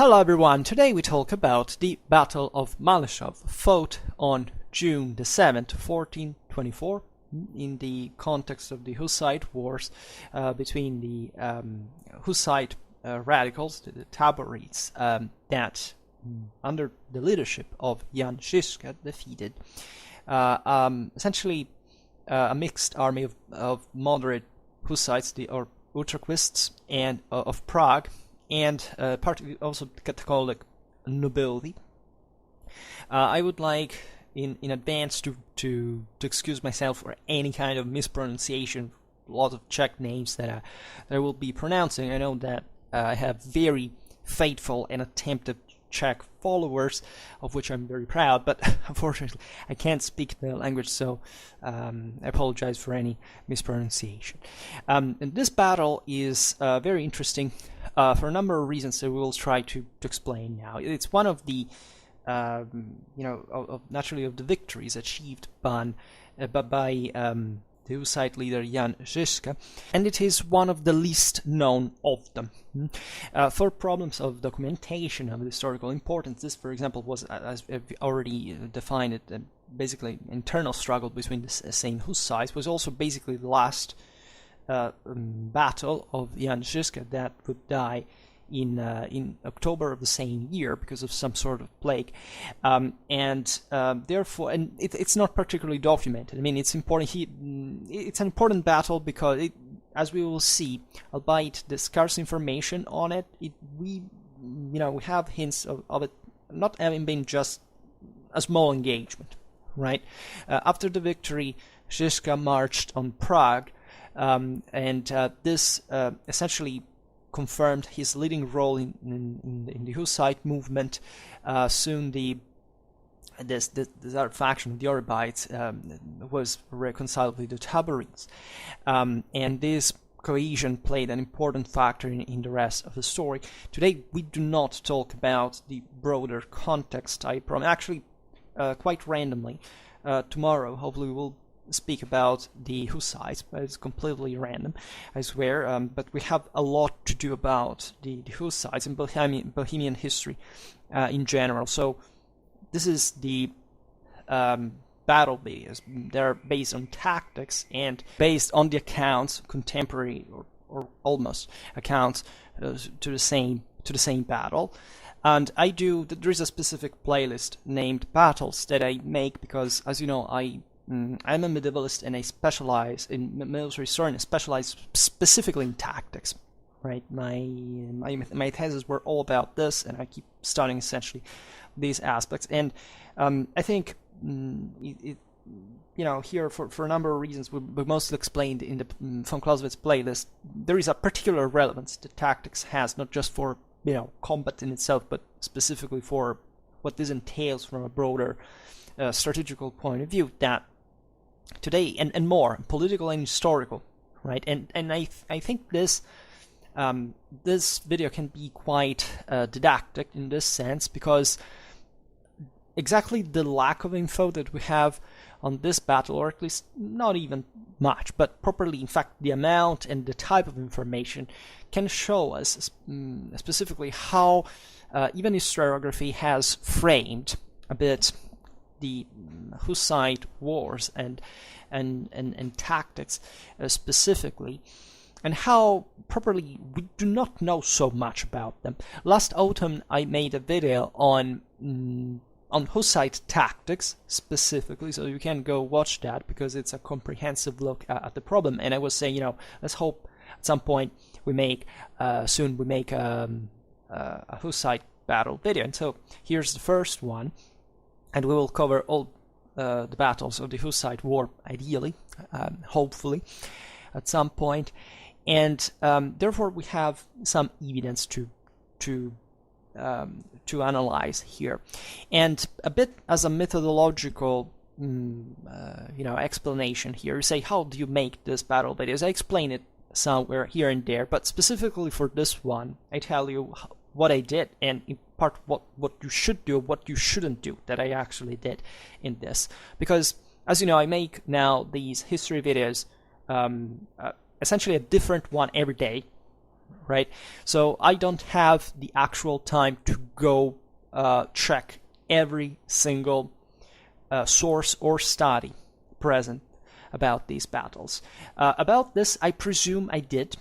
Hello everyone, today we talk about the Battle of Malešov, fought on June the 7th, 1424, in the context of the Hussite wars between the Hussite radicals, the Taborites, that under the leadership of Jan Žižka defeated essentially a mixed army of moderate Hussites, or Utraquists, and of Prague, and partly also Catholic nobility. I would like in advance to excuse myself for any kind of mispronunciation, a lot of Czech names that I will be pronouncing. I know that I have very faithful and attentive Czech followers, of which I'm very proud, but unfortunately I can't speak the language, so I apologize for any mispronunciation. And this battle is very interesting for a number of reasons that we will try to explain now. It's one of the naturally of the victories achieved by the Hussite leader Jan Žižka, and it is one of the least known of them. For problems of documentation of historical importance, this, for example, was, as I've already defined it, basically internal struggle between the same Hussites, was also basically the last battle of Jan Žižka that would die in October of the same year because of some sort of plague, therefore, and it's not particularly documented. I mean, it's important. It's an important battle because, as we will see, albeit the scarce information on it, we have hints of it not having been just a small engagement, right? After the victory, Žižka marched on Prague, this essentially confirmed his leading role in the Hussite movement. Soon this other faction, the Orobites, was reconciled with the Taborites, and this cohesion played an important factor in the rest of the story. Today we do not talk about the broader context. I promise. Actually, quite randomly, tomorrow hopefully we'll speak about the Hussites, but it's completely random, I swear. But we have a lot to do about the Hussites and Bohemian history in general. So this is the battle videos. They're based on tactics and based on the accounts, contemporary or almost accounts to the same battle. And there is a specific playlist named Battles that I make because, as you know, I'm a medievalist and I specialize in military historian. I specialize specifically in tactics, right? My theses were all about this, and I keep studying essentially these aspects. And I think here for a number of reasons we mostly explained in the von Clausewitz playlist, there is a particular relevance that tactics has, not just for combat in itself, but specifically for what this entails from a broader strategical point of view, that today and more political and historical, right? And I think this video can be quite didactic in this sense, because exactly the lack of info that we have on this battle, or at least not even much, but properly, in fact, the amount and the type of information, can show us specifically how even historiography has framed a bit the Hussite wars and tactics specifically, and how properly we do not know so much about them. Last autumn I made a video on Hussite tactics specifically, so you can go watch that because it's a comprehensive look at the problem. And I was saying, let's hope at some point we make a Hussite battle video. And so here's the first one. And we will cover all the battles of the Hussite War, ideally, hopefully, at some point. And therefore, we have some evidence to analyze here. And a bit as a methodological, explanation here. You say, how do you make this battle videos? I explain it somewhere here and there, but specifically for this one, I tell you what I did, and in part what you should do, what you shouldn't do, that I actually did in this. Because, as you know, I make now these history videos, essentially a different one every day, right? So I don't have the actual time to go check every single source or study present about these battles. About this, I presume I did,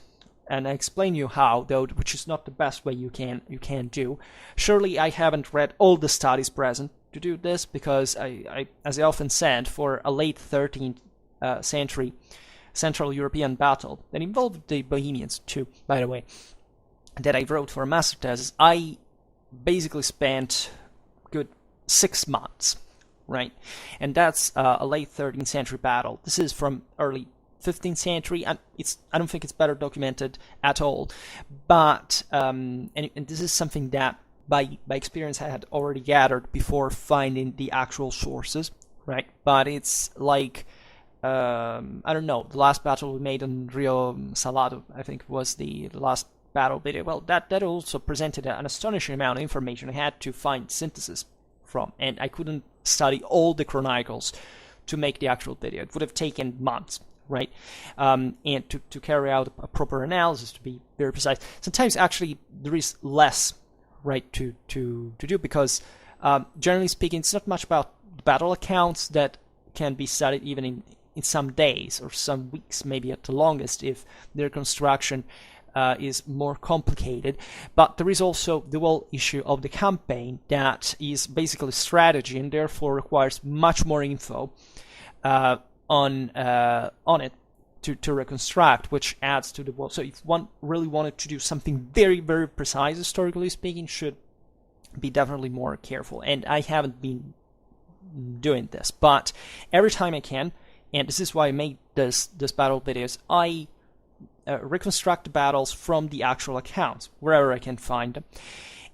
and I explain you how, though, which is not the best way you can do. Surely I haven't read all the studies present to do this, because I as I often said, for a late 13th century Central European battle that involved the Bohemians too, by the way, that I wrote for a master thesis, I basically spent good 6 months, right? And that's a late 13th century battle. This is from early 15th century, and I don't think it's better documented at all. But and this is something that by experience I had already gathered before finding the actual sources, right? But it's like I don't know, the last battle we made on Rio Salado, I think, was the last battle video. Well, that also presented an astonishing amount of information I had to find synthesis from, and I couldn't study all the chronicles to make the actual video. It would have taken months, right? And to carry out a proper analysis, to be very precise. Sometimes actually there is less, right, to do, because generally speaking, it's not much about battle accounts that can be studied even in some days or some weeks, maybe at the longest, if their construction is more complicated. But there is also the whole issue of the campaign that is basically strategy, and therefore requires much more info on it to reconstruct, which adds to the whole. So if one really wanted to do something very, very precise, historically speaking, should be definitely more careful. And I haven't been doing this, but every time I can, and this is why I made this battle videos, I reconstruct the battles from the actual accounts wherever I can find them.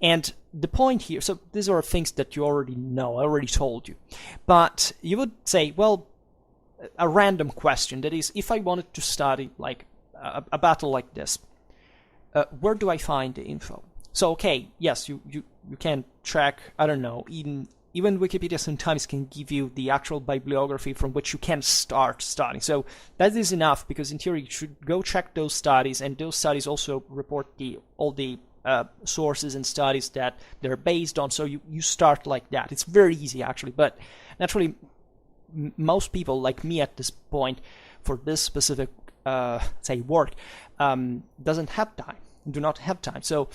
And the point here, so these are things that you already know, I already told you, but you would say, well, a random question, that is, if I wanted to study like a battle like this, where do I find the info? So okay, yes, you can check, I don't know, even Wikipedia sometimes can give you the actual bibliography from which you can start studying. So that is enough, because in theory you should go check those studies, and those studies also report all the sources and studies that they're based on. So you start like that. It's very easy actually, but naturally most people like me at this point for this specific say work doesn't have time. Do not have time. So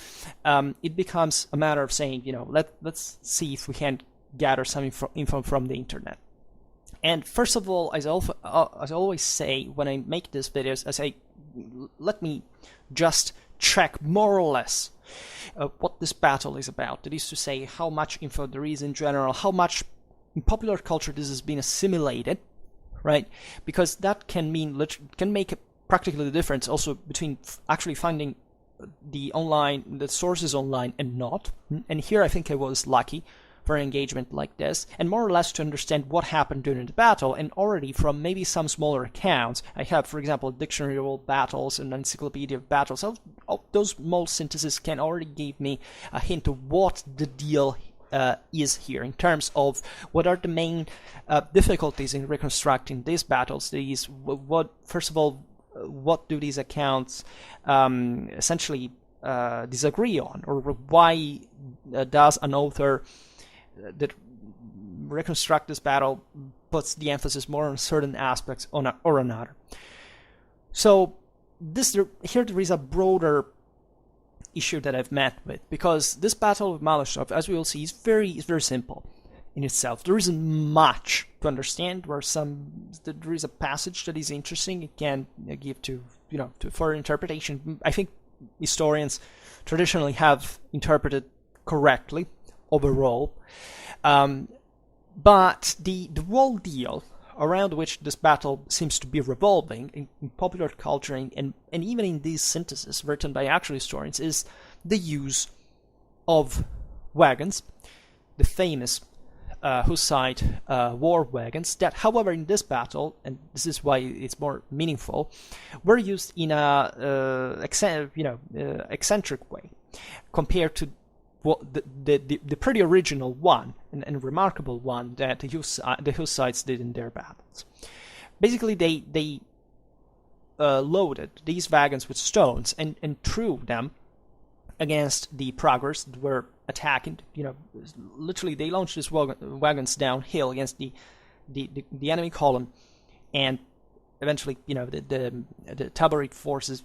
it becomes a matter of saying, let's see if we can gather some info from the internet. And first of all, as I always say when I make these videos, I say, let me just check more or less what this battle is about. That is to say, how much info there is in general, how much in popular culture this has been assimilated, right? Because that can make practically the difference also between actually finding the sources online and not. And here I think I was lucky for an engagement like this, and more or less to understand what happened during the battle. And already from maybe some smaller accounts, I have, for example, a dictionary of all battles and an encyclopedia of battles. So those small syntheses can already give me a hint of what the deal is here in terms of what are the main difficulties in reconstructing these battles. First of all, what do these accounts essentially disagree on, or why does an author that reconstruct this battle puts the emphasis more on certain aspects or another. So here there is a broader issue that I've met with, because this battle of Malešov, as we will see, is very simple in itself. There isn't much to understand. There is a passage that is interesting. It can give to further interpretation. I think historians traditionally have interpreted correctly overall, but the whole deal around which this battle seems to be revolving in popular culture and even in these syntheses written by actual historians is the use of wagons, the famous Hussite war wagons that, however, in this battle, and this is why it's more meaningful, were used in a eccentric way compared to the pretty original one and remarkable one that the Hussites did in their battles. Basically, they loaded these wagons with stones and threw them against the progress that were attacking. Literally they launched these wagons downhill against the enemy column, and eventually, the Taborite forces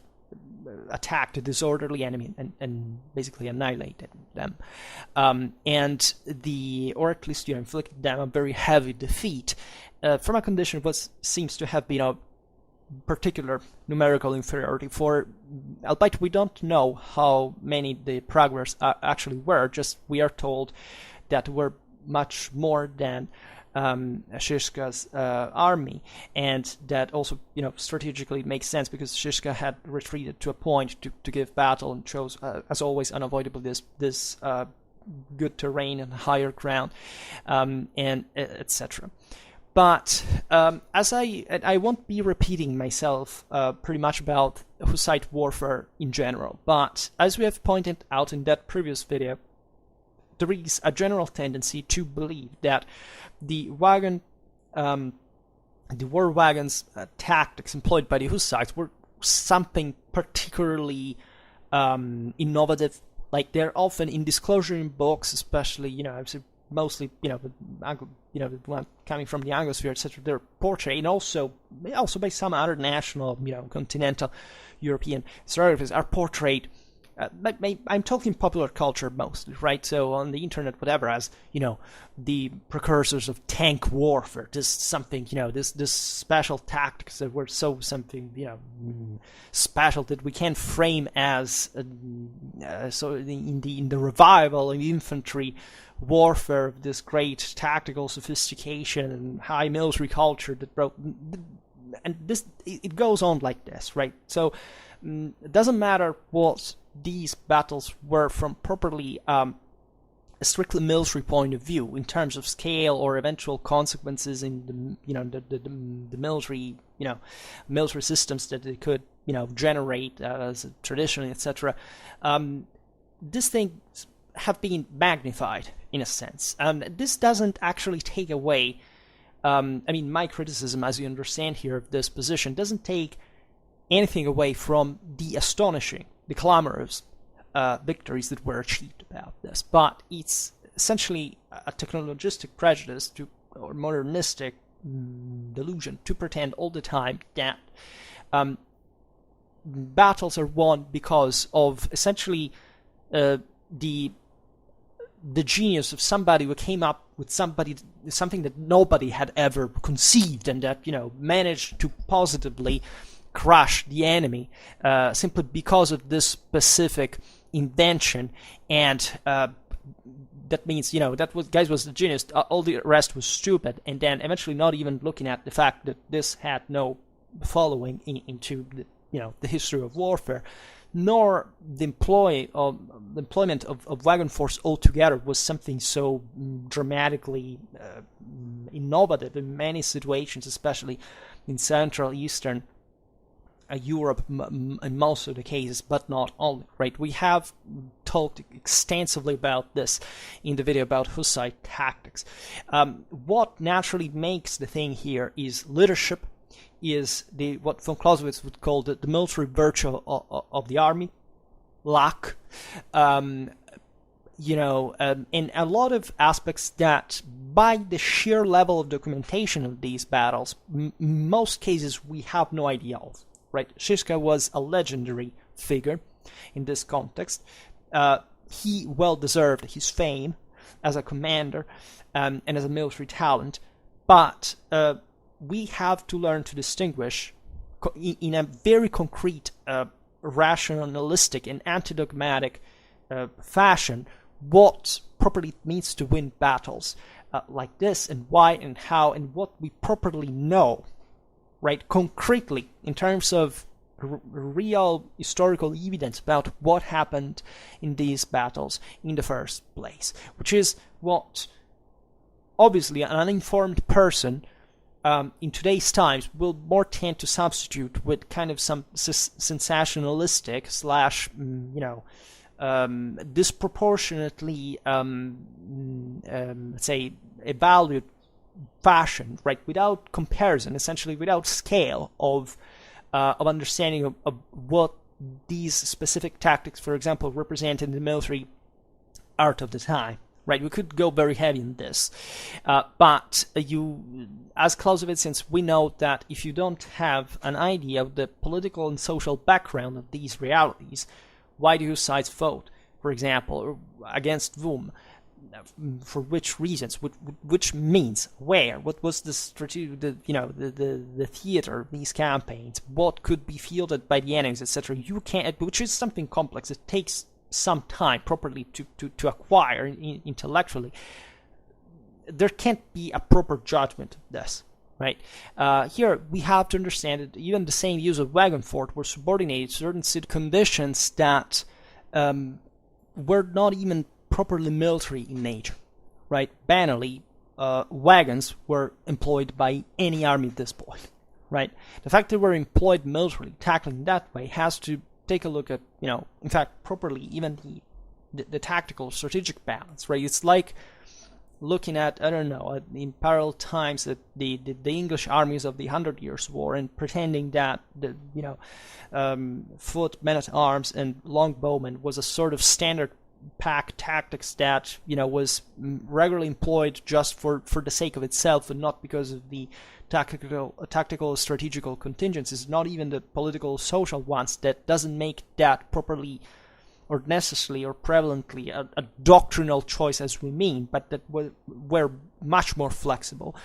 attacked the disorderly enemy and basically annihilated them, or at least inflicted them a very heavy defeat from a condition what seems to have been a particular numerical inferiority. For albeit we don't know how many the progress actually were, just we are told that were much more than Shishka's army, and that also strategically makes sense because Shishka had retreated to a point to give battle and chose as always unavoidably this good terrain and higher ground, and etc. But as I won't be repeating myself pretty much about Hussite warfare in general, but as we have pointed out in that previous video, there is a general tendency to believe that the war wagons tactics employed by the Hussites were something particularly innovative. Like, they're often in disclosure in books, especially mostly the one coming from the Anglosphere, etc. They're portrayed, and also by some other national, continental European historiographers are portrayed. I'm talking popular culture mostly, right? So on the internet, whatever, as the precursors of tank warfare. This something, this special tactics that were something, special that we can frame as so in the revival of infantry warfare, of this great tactical sophistication and high military culture that broke, and it goes on like this, right? So it doesn't matter what these battles were from properly a strictly military point of view in terms of scale or eventual consequences in the military military systems that they could generate as traditionally, etc. These things have been magnified in a sense. This doesn't actually take away. My criticism, as you understand here, of this position doesn't take anything away from the astonishing, the clamorous victories that were achieved about this, but it's essentially a technologistic prejudice or modernistic delusion to pretend all the time that battles are won because of essentially the genius of somebody who came up with something that nobody had ever conceived, and that managed to positively crush the enemy simply because of this specific invention, and that means that was the genius. All the rest was stupid, and then eventually not even looking at the fact that this had no following into the history of warfare, nor the employment of wagon force altogether was something so dramatically innovative in many situations, especially in Central Eastern Europe in most of the cases, but not all, right? We have talked extensively about this in the video about Hussite tactics. What naturally makes the thing here is leadership, is what von Clausewitz would call the military virtue of the army, luck, in a lot of aspects that by the sheer level of documentation of these battles, most cases we have no idea of. Right, Shishka was a legendary figure in this context. He well deserved his fame as a commander and as a military talent, but we have to learn to distinguish in a very concrete, rationalistic and anti-dogmatic fashion what properly means to win battles like this, and why and how, and what we properly know, right, concretely, in terms of real historical evidence about what happened in these battles in the first place, which is what obviously an uninformed person in today's times will more tend to substitute with kind of some sensationalistic / disproportionately let's say evaluate fashion, right, without comparison, essentially without scale of of understanding of what these specific tactics, for example, represent in the military art of the time. Right, we could go very heavy in this, but as Clausewitzians, we know that if you don't have an idea of the political and social background of these realities, why do Hussites vote, for example, against whom, for which reasons, which means, where, what was the strategy, the theater of these campaigns, what could be fielded by the enemies, etc. You can't, which is something complex. It takes some time properly to acquire intellectually. There can't be a proper judgment of this, right? Here we have to understand that even the same use of Wagon fort were subordinated to certain conditions that were not even properly military in nature, right? Banally, wagons were employed by any army at this point, right? The fact that they were employed militarily, tackling that way, has to take a look at, in fact, properly, even the tactical strategic balance, right? It's like looking at, I don't know, in parallel times at the English armies of the 100 Years' War and pretending that foot men-at-arms and longbowmen was a sort of standard pack tactics that was regularly employed just for the sake of itself and not because of the tactical strategical contingencies, not even the political social ones. That doesn't make that properly or necessarily or prevalently a doctrinal choice as we mean, but that were much more flexible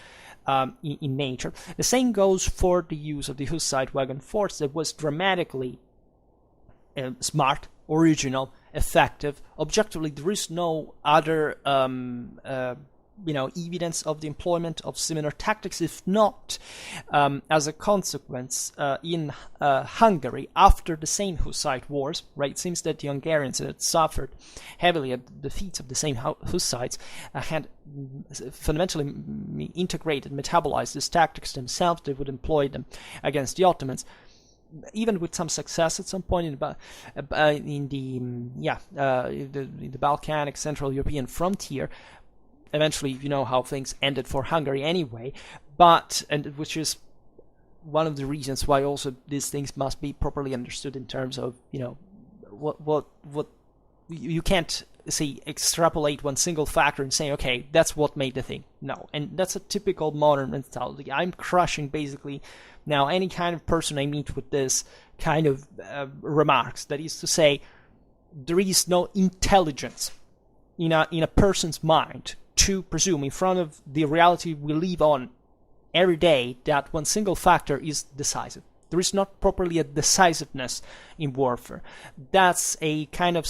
in nature. The same goes for the use of the Hussite wagon forts that was dramatically smart, original, effective. Objectively, there is no other evidence of the employment of similar tactics, if not as a consequence in Hungary after the same Hussite wars, right? It seems that the Hungarians had suffered heavily at the defeats of the same Hussites, had fundamentally integrated, metabolized these tactics themselves. They would employ them against the Ottomans, even with some success at some point in the Balkanic Central European frontier. Eventually, you know how things ended for Hungary anyway, which is one of the reasons why also these things must be properly understood in terms of, what you can't extrapolate one single factor and say, okay, that's what made the thing. No, and that's a typical modern mentality. I'm crushing basically now any kind of person I meet with this kind of remarks. That is to say, there is no intelligence in a person's mind to presume in front of the reality we live on every day that one single factor is decisive. There is not properly a decisiveness in warfare. That's a kind of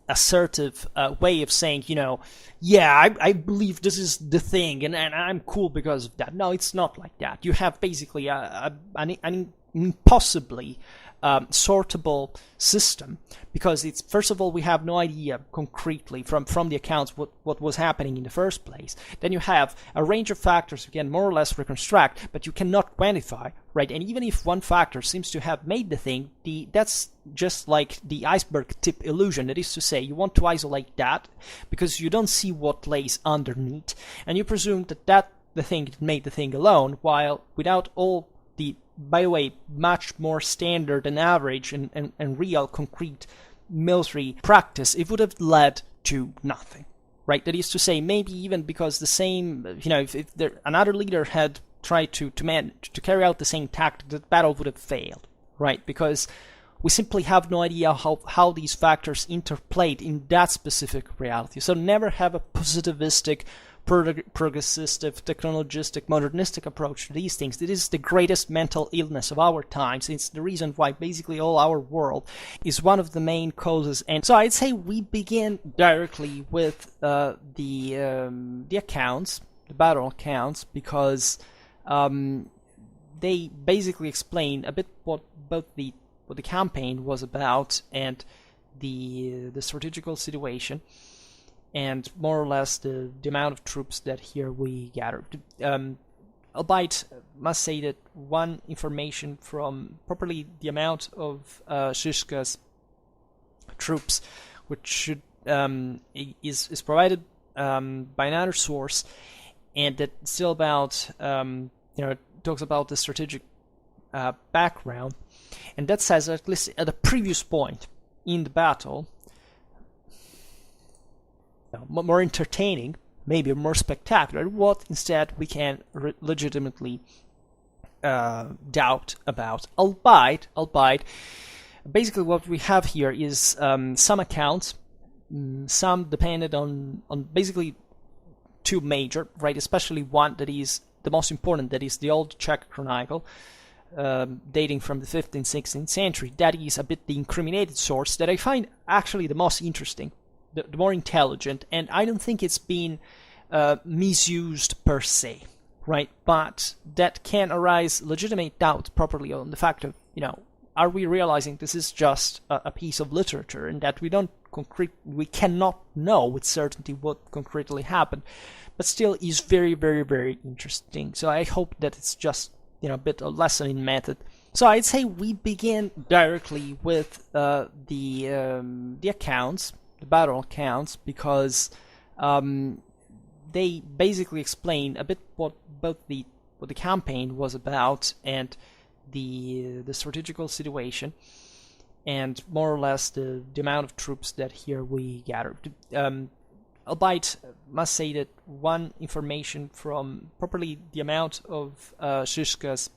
assertive way of saying, I believe this is the thing and I'm cool because of that. No, it's not like that. You have basically an impossibly sortable system, because it's, first of all, we have no idea concretely from the accounts what was happening in the first place. Then you have a range of factors you can more or less reconstruct, but you cannot quantify, right? And even if one factor seems to have made the thing, that's just like the iceberg tip illusion. That is to say, you want to isolate that because you don't see what lays underneath, and you presume that the thing that made the thing alone, while without all the, by the way, much more standard and average and real concrete military practice, it would have led to nothing, right? That is to say, maybe even because the same, if another leader had tried to carry out the same tactic, the battle would have failed, right? Because we simply have no idea how these factors interplayed in that specific reality. So never have a positivistic, progressistic, technologistic, modernistic approach to these things. It is the greatest mental illness of our times. It's the reason why basically all our world is one of the main causes. And so I'd say we begin directly with the accounts, the battle accounts, because they basically explain a bit what the campaign was about and the strategical situation, and more or less the amount of troops that here we gathered. Albeit, must say that one information from properly the amount of Žižka's troops, which should is provided by another source, and that still about it talks about the strategic background, and that says at least at a previous point in the battle, more entertaining, maybe more spectacular, what instead we can legitimately doubt about. Albeit, basically what we have here is some accounts, some depended on basically two major, right? Especially one that is the most important, that is the Old Czech Chronicle, dating from the 15th, 16th century. That is a bit the incriminated source that I find actually the most interesting, the more intelligent, and I don't think it's been misused per se, right? But that can arise legitimate doubt properly on the fact of, are we realizing this is just a piece of literature and that we cannot know with certainty what concretely happened, but still is very, very, very interesting. So I hope that it's just, a bit of lesson in method. So I'd say we begin directly with the accounts, the battle accounts, because they basically explain a bit what the campaign was about and the strategical situation, and more or less the amount of troops that here we gathered. Albeit, must say that one information from properly the amount of Žižka's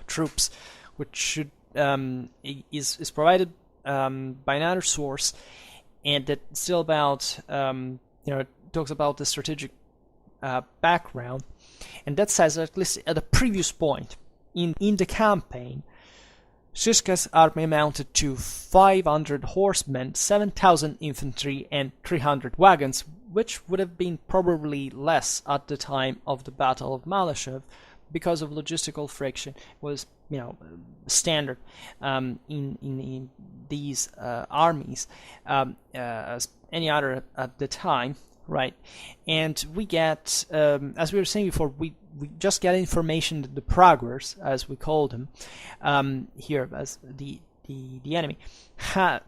troops, which should is provided by another source, and that still about it talks about the strategic background, and that says at least at a previous point in the campaign, Žižka's army amounted to 500 horsemen, 7,000 infantry, and 300 wagons, which would have been probably less at the time of the Battle of Malishev, because of logistical friction was, standard in these armies as any other at the time, right? And we get, as we were saying before, we just get information that the progress, as we call them here, as the enemy had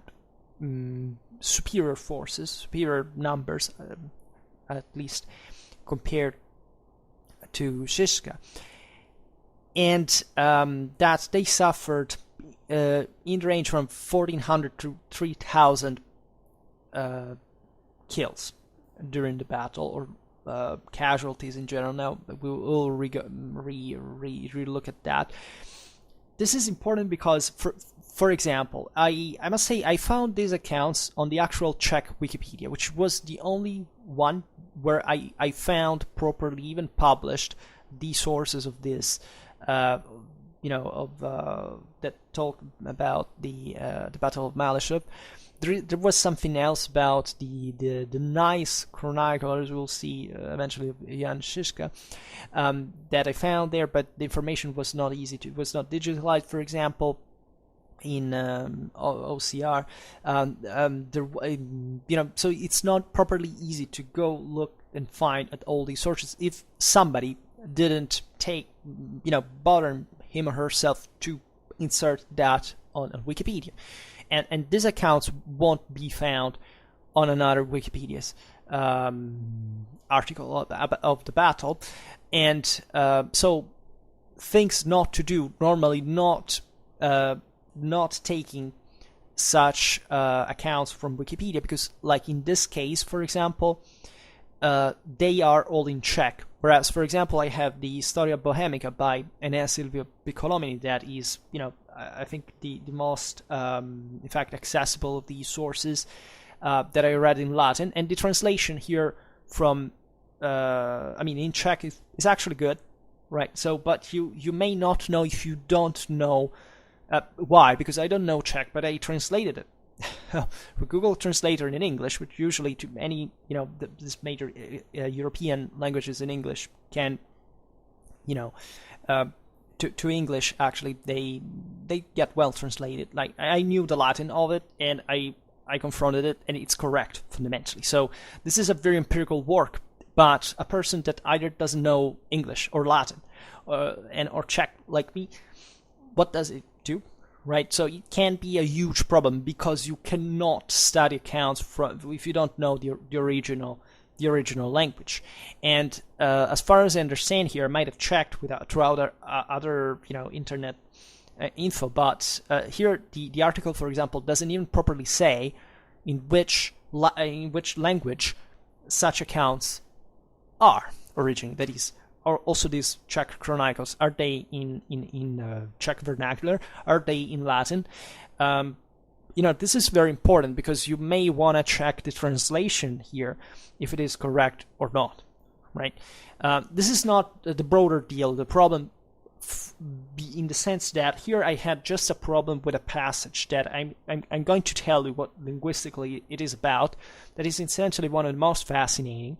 superior forces, superior numbers, at least compared to Žižka, and that they suffered in the range from 1,400 to 3,000 kills during the battle, or casualties in general. Now we will re-look at that. This is important because, for example, I must say I found these accounts on the actual Czech Wikipedia, which was the only one where I found properly even published the sources of this, that talk about the Battle of Malešov. There was something else about the nice chronicle, as we'll see eventually, of Jan Žižka, that I found there, but the information was not was not digitalized, for example, in OCR. So it's not properly easy to go look and find at all these sources if somebody didn't bother him or herself to insert that on Wikipedia. And these accounts won't be found on another Wikipedia's article of the battle. And so things not to do, normally not taking such accounts from Wikipedia, because like in this case, for example, they are all in Czech. Whereas, for example, I have the Storia Bohemica by Enea Silvio Piccolomini, that is, I think the most, in fact, accessible of these sources that I read in Latin. And the translation here from, in Czech is actually good, right? So, but you may not know if you don't know why, because I don't know Czech, but I translated it. With Google Translator in English, which usually to any, this major European languages in English can, to English, actually, they get well translated. Like, I knew the Latin of it, and I confronted it, and it's correct, fundamentally. So this is a very empirical work, but a person that either doesn't know English or Latin, or Czech, like me, what does it do? Right, so it can be a huge problem, because you cannot study accounts if you don't know the original the original language. And as far as I understand here, I might have checked through other internet info, but here the article, for example, doesn't even properly say in which language such accounts are originally. That is, or also these Czech chronicles, are they in Czech vernacular? Are they in Latin? This is very important because you may want to check the translation here if it is correct or not, right? This is not the broader deal. The problem in the sense that here I had just a problem with a passage that I'm going to tell you what linguistically it is about. That is essentially one of the most fascinating,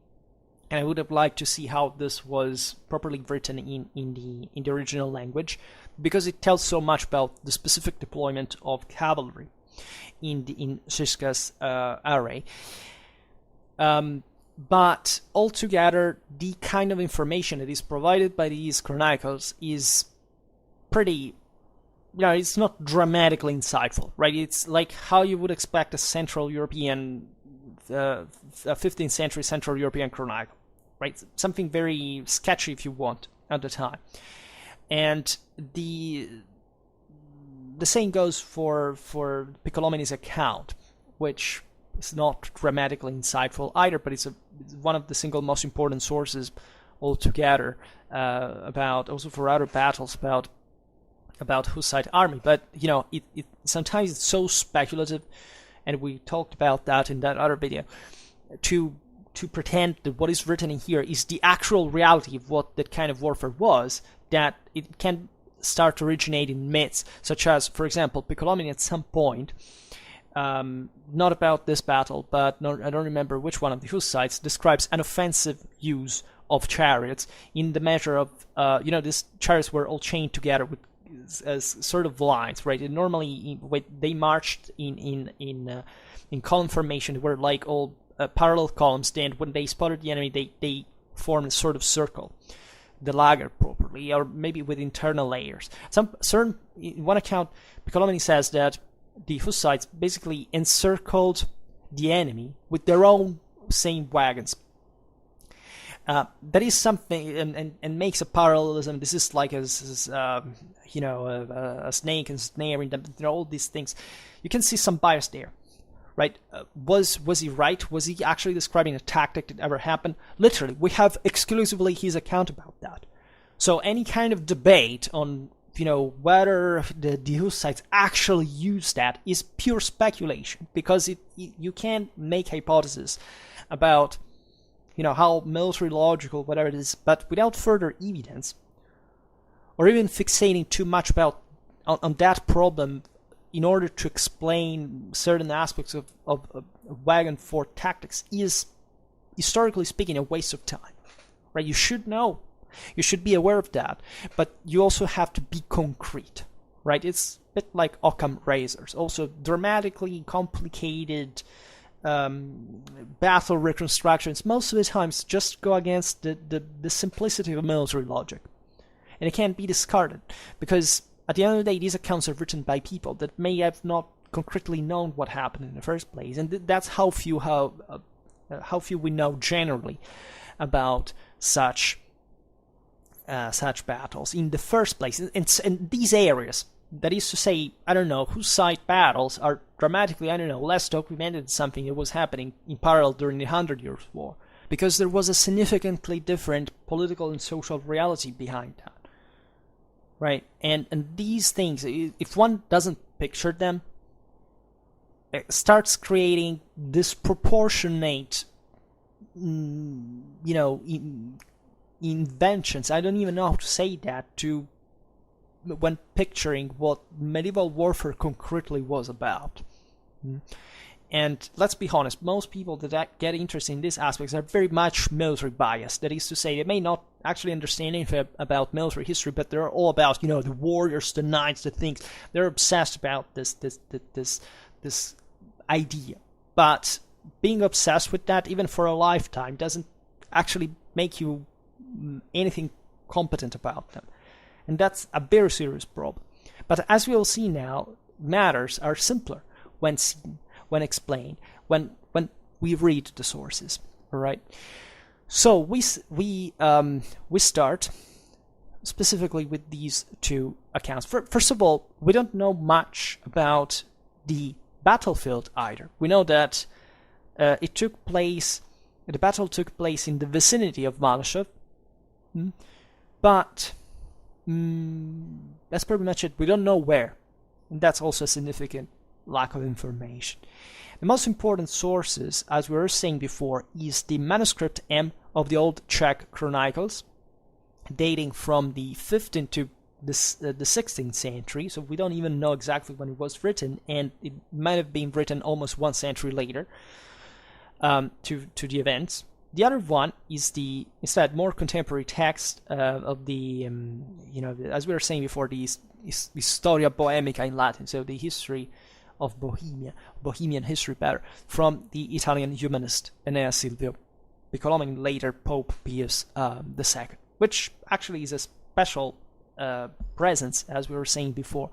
and I would have liked to see how this was properly written in the original language, because it tells so much about the specific deployment of cavalry in Žižka's array. But altogether, the kind of information that is provided by these chronicles is pretty, it's not dramatically insightful, right? It's like how you would expect a Central European, a 15th century Central European chronicle, right? Something very sketchy, if you want, at the time. And the same goes for Piccolomini's account, which is not dramatically insightful either, but it's one of the single most important sources altogether about, also for other battles, about Hussite army. But it sometimes it's so speculative, and we talked about that in that other video, to pretend that what is written in here is the actual reality of what that kind of warfare was, that it can start originating in myths, such as, for example, Piccolomini at some point, not about this battle, but I don't remember which one of the Hussites, describes an offensive use of chariots in the measure of, these chariots were all chained together with as sort of lines, right? And normally they marched in column formation. They were like all parallel columns. Then when they spotted the enemy, they formed a sort of circle, the lager properly, or maybe with internal layers. In one account, Piccolomini says that the Hussites basically encircled the enemy with their own same wagons. That is something, and makes a parallelism. This is like a snake and snare, and all these things. You can see some bias there, right? Was he right? Was he actually describing a tactic that ever happened? Literally, we have exclusively his account about that. So any kind of debate on whether the Hussites actually used that is pure speculation, because you can't make hypotheses about how military logical, whatever it is, but without further evidence, or even fixating too much on that problem in order to explain certain aspects of wagon fort tactics, is, historically speaking, a waste of time, right? You should know. You should be aware of that, but you also have to be concrete, right? It's a bit like Occam razors, also dramatically complicated battle reconstructions. Most of the times just go against the simplicity of military logic, and it can't be discarded, because at the end of the day, these accounts are written by people that may have not concretely known what happened in the first place, and that's how few we know generally about such battles in the first place. And these areas, that is to say, Hussite battles are dramatically, less documented than something that was happening in parallel during the 100 Years' War, because there was a significantly different political and social reality behind that, right? And these things, if one doesn't picture them, it starts creating disproportionate, inventions. I don't even know how to say that when picturing what medieval warfare concretely was about. And let's be honest, most people that get interested in these aspects are very much military biased. That is to say, they may not actually understand anything about military history, but they're all about the warriors, the knights, the things. They're obsessed about this idea. But being obsessed with that, even for a lifetime, doesn't actually make you anything competent about them, and that's a very serious problem. But as we will see now, matters are simpler when seen, when explained, when we read the sources, All right. So we start specifically with these two accounts. First of all, we don't know much about the battlefield either. We know that the battle took place in the vicinity of Malishev, but that's pretty much it. We don't know where, and that's also a significant lack of information. The most important sources, as we were saying before, is the manuscript M of the Old Czech Chronicles, dating from the 15th to the 16th century, so we don't even know exactly when it was written, and it might have been written almost 1 century later to the events. The other one is the instead more contemporary text of the as we were saying before, the Historia Bohemica in Latin, so the history of Bohemian history better, from the Italian humanist Enea Silvio, becoming later Pope Pius II, which actually is a special presence, as we were saying before,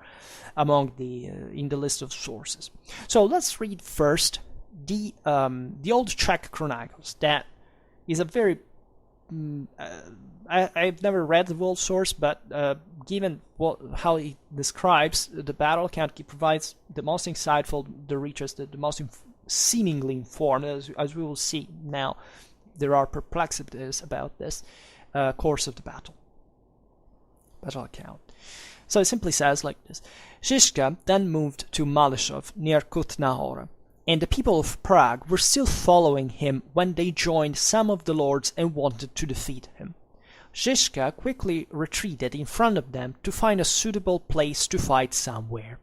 among in the list of sources. So let's read first the Old Czech Chronicles. That is a very I've never read the whole source, but given how it describes the battle account, it provides the most insightful, the richest, the most seemingly informed. As we will see now, there are perplexities about this course of the battle account. So it simply says like this: Žižka then moved to Malešov near Kutná Hora, and the people of Prague were still following him when they joined some of the lords and wanted to defeat him. Žižka quickly retreated in front of them to find a suitable place to fight somewhere.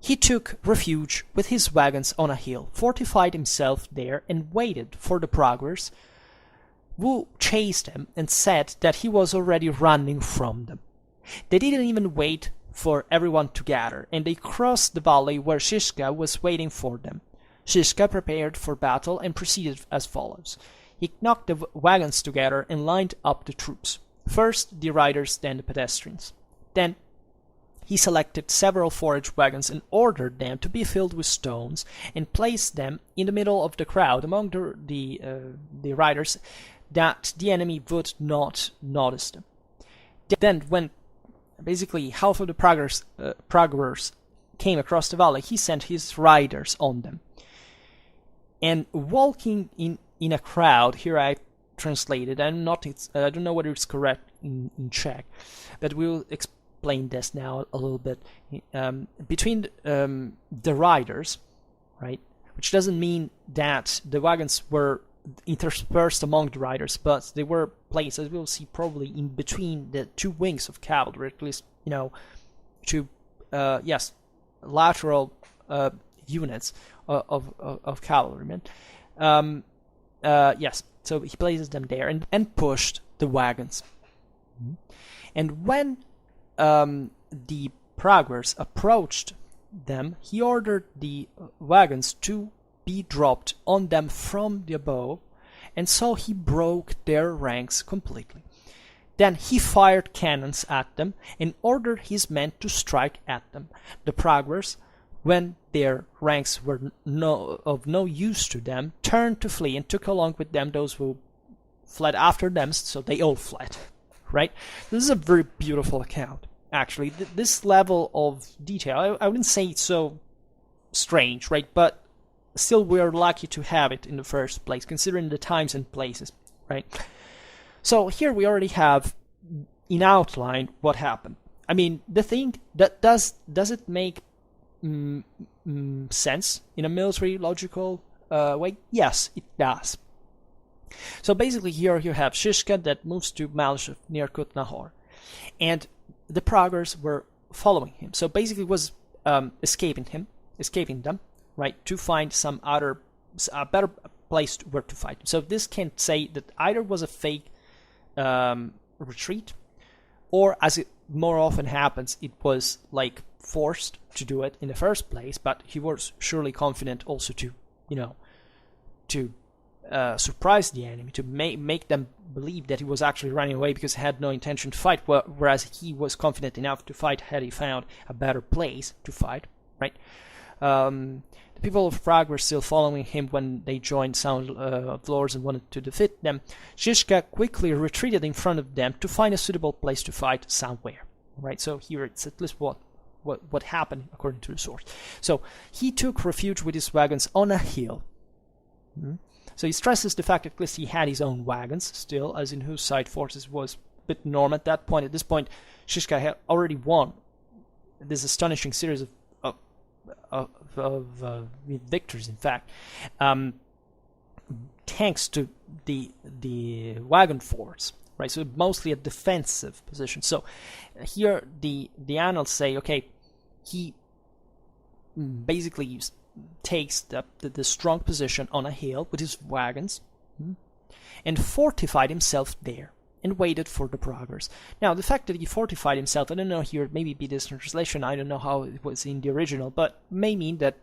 He took refuge with his wagons on a hill, fortified himself there, and waited for the Praguers, who chased him and said that he was already running from them. They didn't even wait for everyone to gather, and they crossed the valley where Žižka was waiting for them. Žižka prepared for battle and proceeded as follows. He knocked the wagons together and lined up the troops. First the riders, then the pedestrians. Then he selected several forage wagons and ordered them to be filled with stones, and placed them in the middle of the crowd among the riders, that the enemy would not notice them. Then when basically half of the Praguers came across the valley, he sent his riders on them. And walking in a crowd, here I translated, I don't know whether it's correct in Czech, but we'll explain this now a little bit. Between the riders, right, which doesn't mean that the wagons were interspersed among the riders, but they were placed, as we'll see, probably in between the two wings of cavalry, at least, two lateral units of cavalrymen. So he places them there and pushed the wagons. And when the Praguers approached them, he ordered the wagons to be dropped on them from the above, and so he broke their ranks completely. Then he fired cannons at them and ordered his men to strike at them. The Praguers, when their ranks were of no use to them, turned to flee and took along with them those who fled after them, so they all fled. Right? This is a very beautiful account, actually. This level of detail, I wouldn't say it's so strange, right? But still, we are lucky to have it in the first place, considering the times and places, right? So here we already have in outline what happened. I mean, the thing that does it make sense in a military logical way? Yes, it does. So basically here you have Žižka that moves to Malishev near Kutná Hora, and the Praguers were following him. So basically was escaping them, right, to find a better place where to fight. So this can say that either was a fake retreat, or, as it more often happens, it was like forced to do it in the first place, but he was surely confident also to surprise the enemy, to make them believe that he was actually running away because he had no intention to fight, whereas he was confident enough to fight had he found a better place to fight, right? The people of Prague were still following him when they joined Sound of Lords and wanted to defeat them, Žižka quickly retreated in front of them to find a suitable place to fight somewhere. Right, so here it's at least what happened according to the source. So he took refuge with his wagons on a hill. So he stresses the fact that at least he had his own wagons still, as in Hussite forces was a bit norm at that point. At this point, Žižka had already won this astonishing series of victories, in fact, thanks to the wagon force. Right, so mostly a defensive position. So here the annals say, okay, he basically takes the strong position on a hill with his wagons and fortified himself there and waited for the Praguers. Now, the fact that he fortified himself, I don't know here, maybe be this in translation, I don't know how it was in the original, but may mean that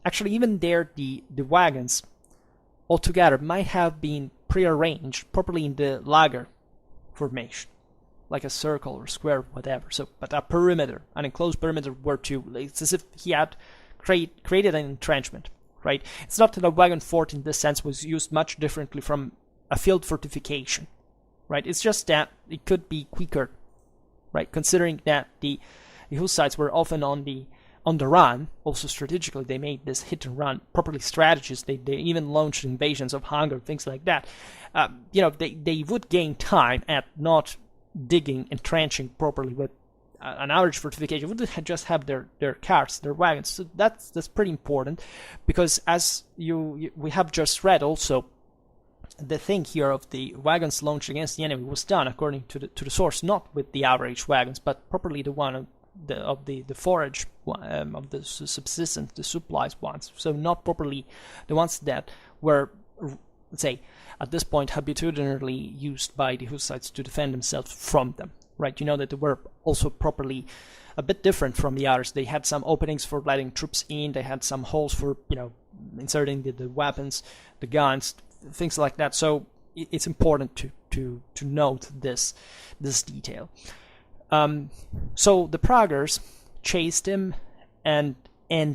actually even there the wagons altogether might have been prearranged properly in the lager formation, like a circle or square, whatever. So, but a perimeter, an enclosed perimeter, were to. It's as if he had created an entrenchment, right? It's not that a wagon fort in this sense was used much differently from a field fortification, right? It's just that it could be quicker, right? Considering that the Hussites were often on the run. Also strategically, they made this hit and run properly strategies. They even launched invasions of hunger, things like that. They would gain time at not digging and trenching properly with an average fortification. Would just have their carts, their wagons. So that's pretty important, because as we have just read also, the thing here of the wagons launched against the enemy was done according to the source, not with the average wagons, but properly the one of the forage, of the subsistence, the supplies ones. So not properly the ones that were, let's say, at this point habitually used by the Hussites to defend themselves from them. Right, you know that they were also properly a bit different from the others. They had some openings for letting troops in. They had some holes for inserting the weapons, the guns, things like that. So it's important to note this detail. So the Praguers chased him and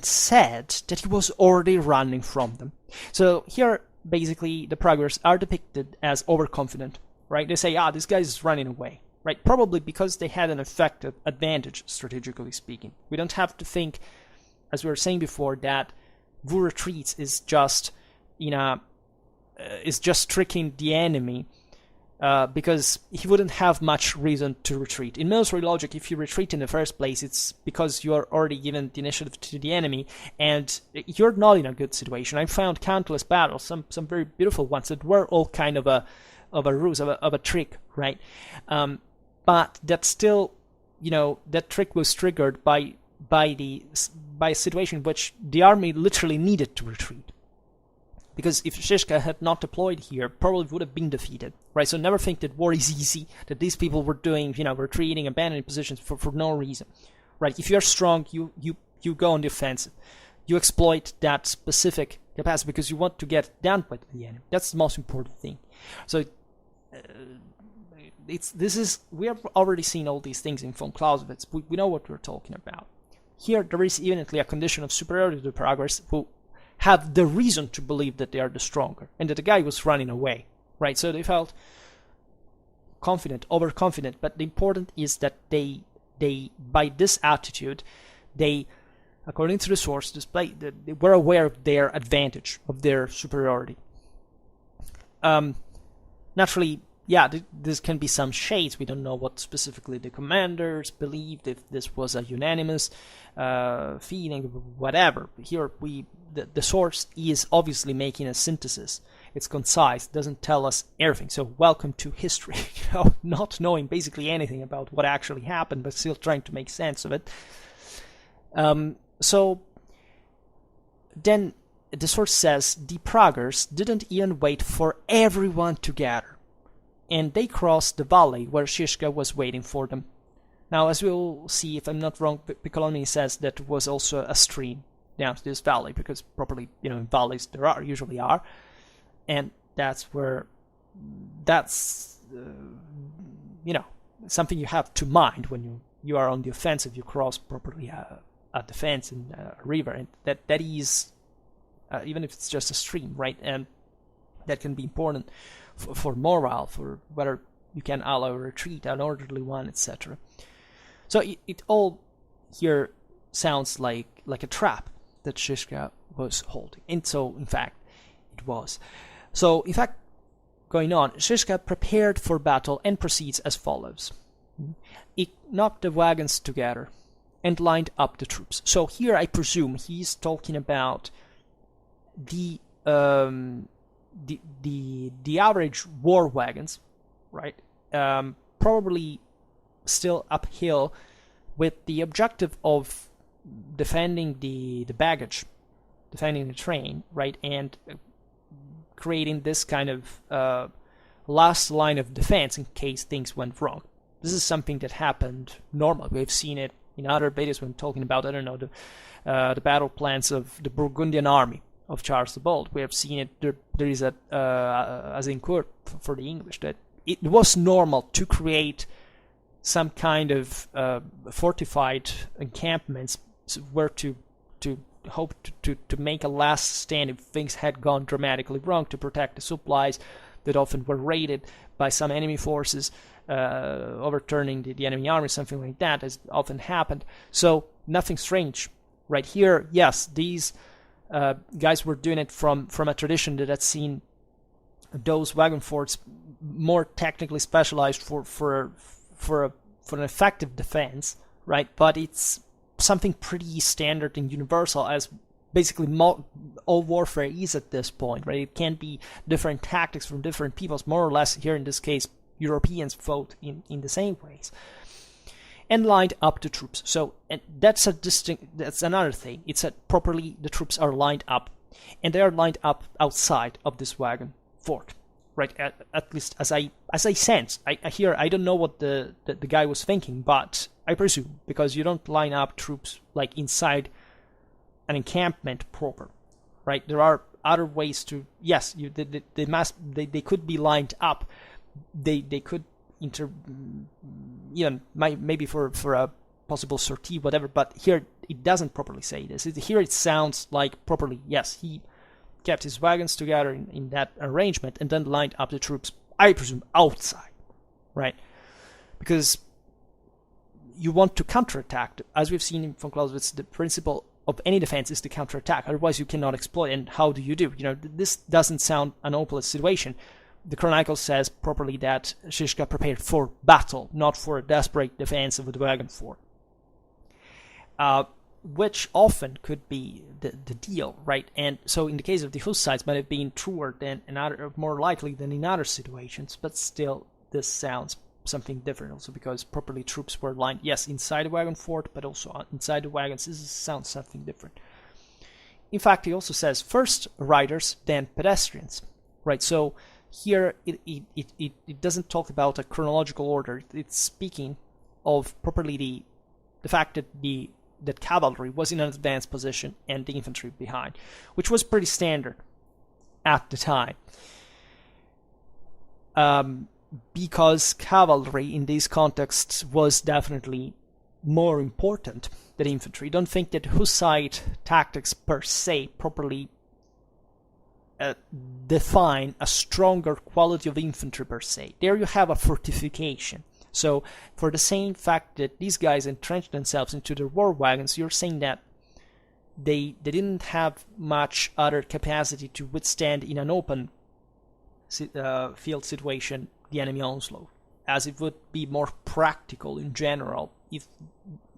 said that he was already running from them. So here, basically, the Praguers are depicted as overconfident, right? They say, this guy is running away, right? Probably because they had an effective advantage, strategically speaking. We don't have to think, as we were saying before, that Wu retreats is just, tricking the enemy. Because he wouldn't have much reason to retreat. In military logic, if you retreat in the first place, it's because you are already given the initiative to the enemy, and you're not in a good situation. I found countless battles, some very beautiful ones that were all kind of a ruse, of a trick, right? But that still, that trick was triggered by a situation in which the army literally needed to retreat. Because if Žižka had not deployed here, probably would have been defeated, right? So never think that war is easy, that these people were doing, retreating, abandoning positions for no reason, right? If you're strong, you go on the offensive. You exploit that specific capacity because you want to get done with the enemy. That's the most important thing. So we have already seen all these things in von Clausewitz. We know what we're talking about. Here, there is evidently a condition of superiority to the Praguers who have the reason to believe that they are the stronger and that the guy was running away, right? So they felt confident, overconfident, but the important is that they by this attitude, they, according to the source, they were aware of their advantage, of their superiority. Naturally, this can be some shades. We don't know what specifically the commanders believed, if this was a unanimous feeling, whatever. Here, the source is obviously making a synthesis. It's concise, doesn't tell us everything. So welcome to history, not knowing basically anything about what actually happened, but still trying to make sense of it. So then the source says the Praguers didn't even wait for everyone to gather, and they crossed the valley where Žižka was waiting for them. Now, as we'll see, if I'm not wrong, Piccolomini says that there was also a stream down to this valley, because properly, in valleys there usually are, and that's something you have to mind when you are on the offensive. You cross properly a defense in a river, and that is even if it's just a stream, right? And that can be important for morale, for whether you can allow a retreat, an orderly one, etc. So it all here sounds like a trap that Shishka was holding. And so, in fact, it was. So, in fact, going on, Shishka prepared for battle and proceeds as follows. It knocked the wagons together and lined up the troops. So here I presume he's talking about the average war wagons, right? Probably still uphill, with the objective of defending the baggage, defending the train, right, and creating this kind of last line of defense in case things went wrong. This is something that happened normally. We've seen it in other videos when talking about, I don't know, the battle plans of the Burgundian army of Charles the Bold. We have seen it. There is a Azincourt for the English, that it was normal to create some kind of fortified encampments where to hope to make a last stand if things had gone dramatically wrong, to protect the supplies that often were raided by some enemy forces, overturning the enemy army, something like that has often happened. So nothing strange right here. Yes, these guys were doing it from a tradition that had seen those wagon forts more technically specialized for an effective defense, right? But it's something pretty standard and universal, as basically all warfare is at this point, right? It can be different tactics from different peoples, more or less. Here in this case, Europeans fought in the same ways, and lined up the troops. So, and that's another thing. It's that properly the troops are lined up, and they are lined up outside of this wagon fort, right? At least as I sense. I don't know what the guy was thinking, but I presume, because you don't line up troops like inside an encampment proper, right? There are other ways to, yes, they could be lined up. They could maybe for a possible sortie, whatever, but here it doesn't properly say this. Here it sounds like properly, yes, he kept his wagons together in that arrangement and then lined up the troops, I presume, outside, right? Because you want to counterattack. As we've seen in von Clausewitz, the principle of any defense is to counterattack. Otherwise, you cannot exploit. And how do you do? This doesn't sound an hopeless situation. The Chronicle says properly that Shishka prepared for battle, not for a desperate defense of the wagon fort. Which often could be the deal, right? And so in the case of the Hussites, might have been truer than more likely than in other situations, but still this sounds something different also, because properly troops were lined, yes, inside the wagon fort, but also inside the wagons. This sounds something different. In fact, he also says first riders, then pedestrians, right? So here it doesn't talk about a chronological order. It's speaking of properly the fact that cavalry was in an advanced position and the infantry behind, which was pretty standard at the time. Because cavalry in these contexts was definitely more important than infantry. Don't think that Hussite tactics per se properly define a stronger quality of infantry per se. There you have a fortification. So for the same fact that these guys entrenched themselves into their war wagons, you're saying that they didn't have much other capacity to withstand in an open field situation the enemy onslaught, as it would be more practical in general if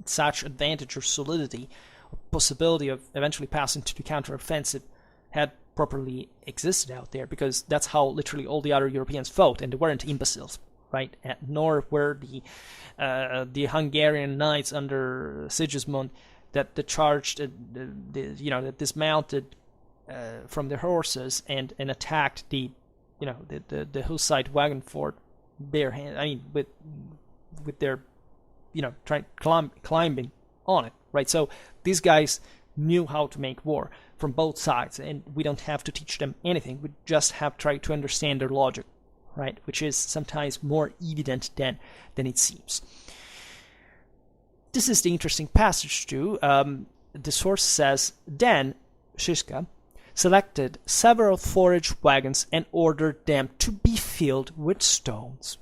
such advantage or solidity or possibility of eventually passing to the counteroffensive had properly existed out there, because that's how literally all the other Europeans fought, and they weren't imbeciles, right? Nor were the Hungarian knights under Sigismund that charged, that dismounted from their horses and attacked the Hussite wagon fort bare hand. I mean, with their, climbing on it, right? So these guys knew how to make war from both sides, and we don't have to teach them anything. We just have to try to understand their logic, right? Which is sometimes more evident than it seems. This is the interesting passage too. The source says, then Shishka selected several forage wagons and ordered them to be filled with stones.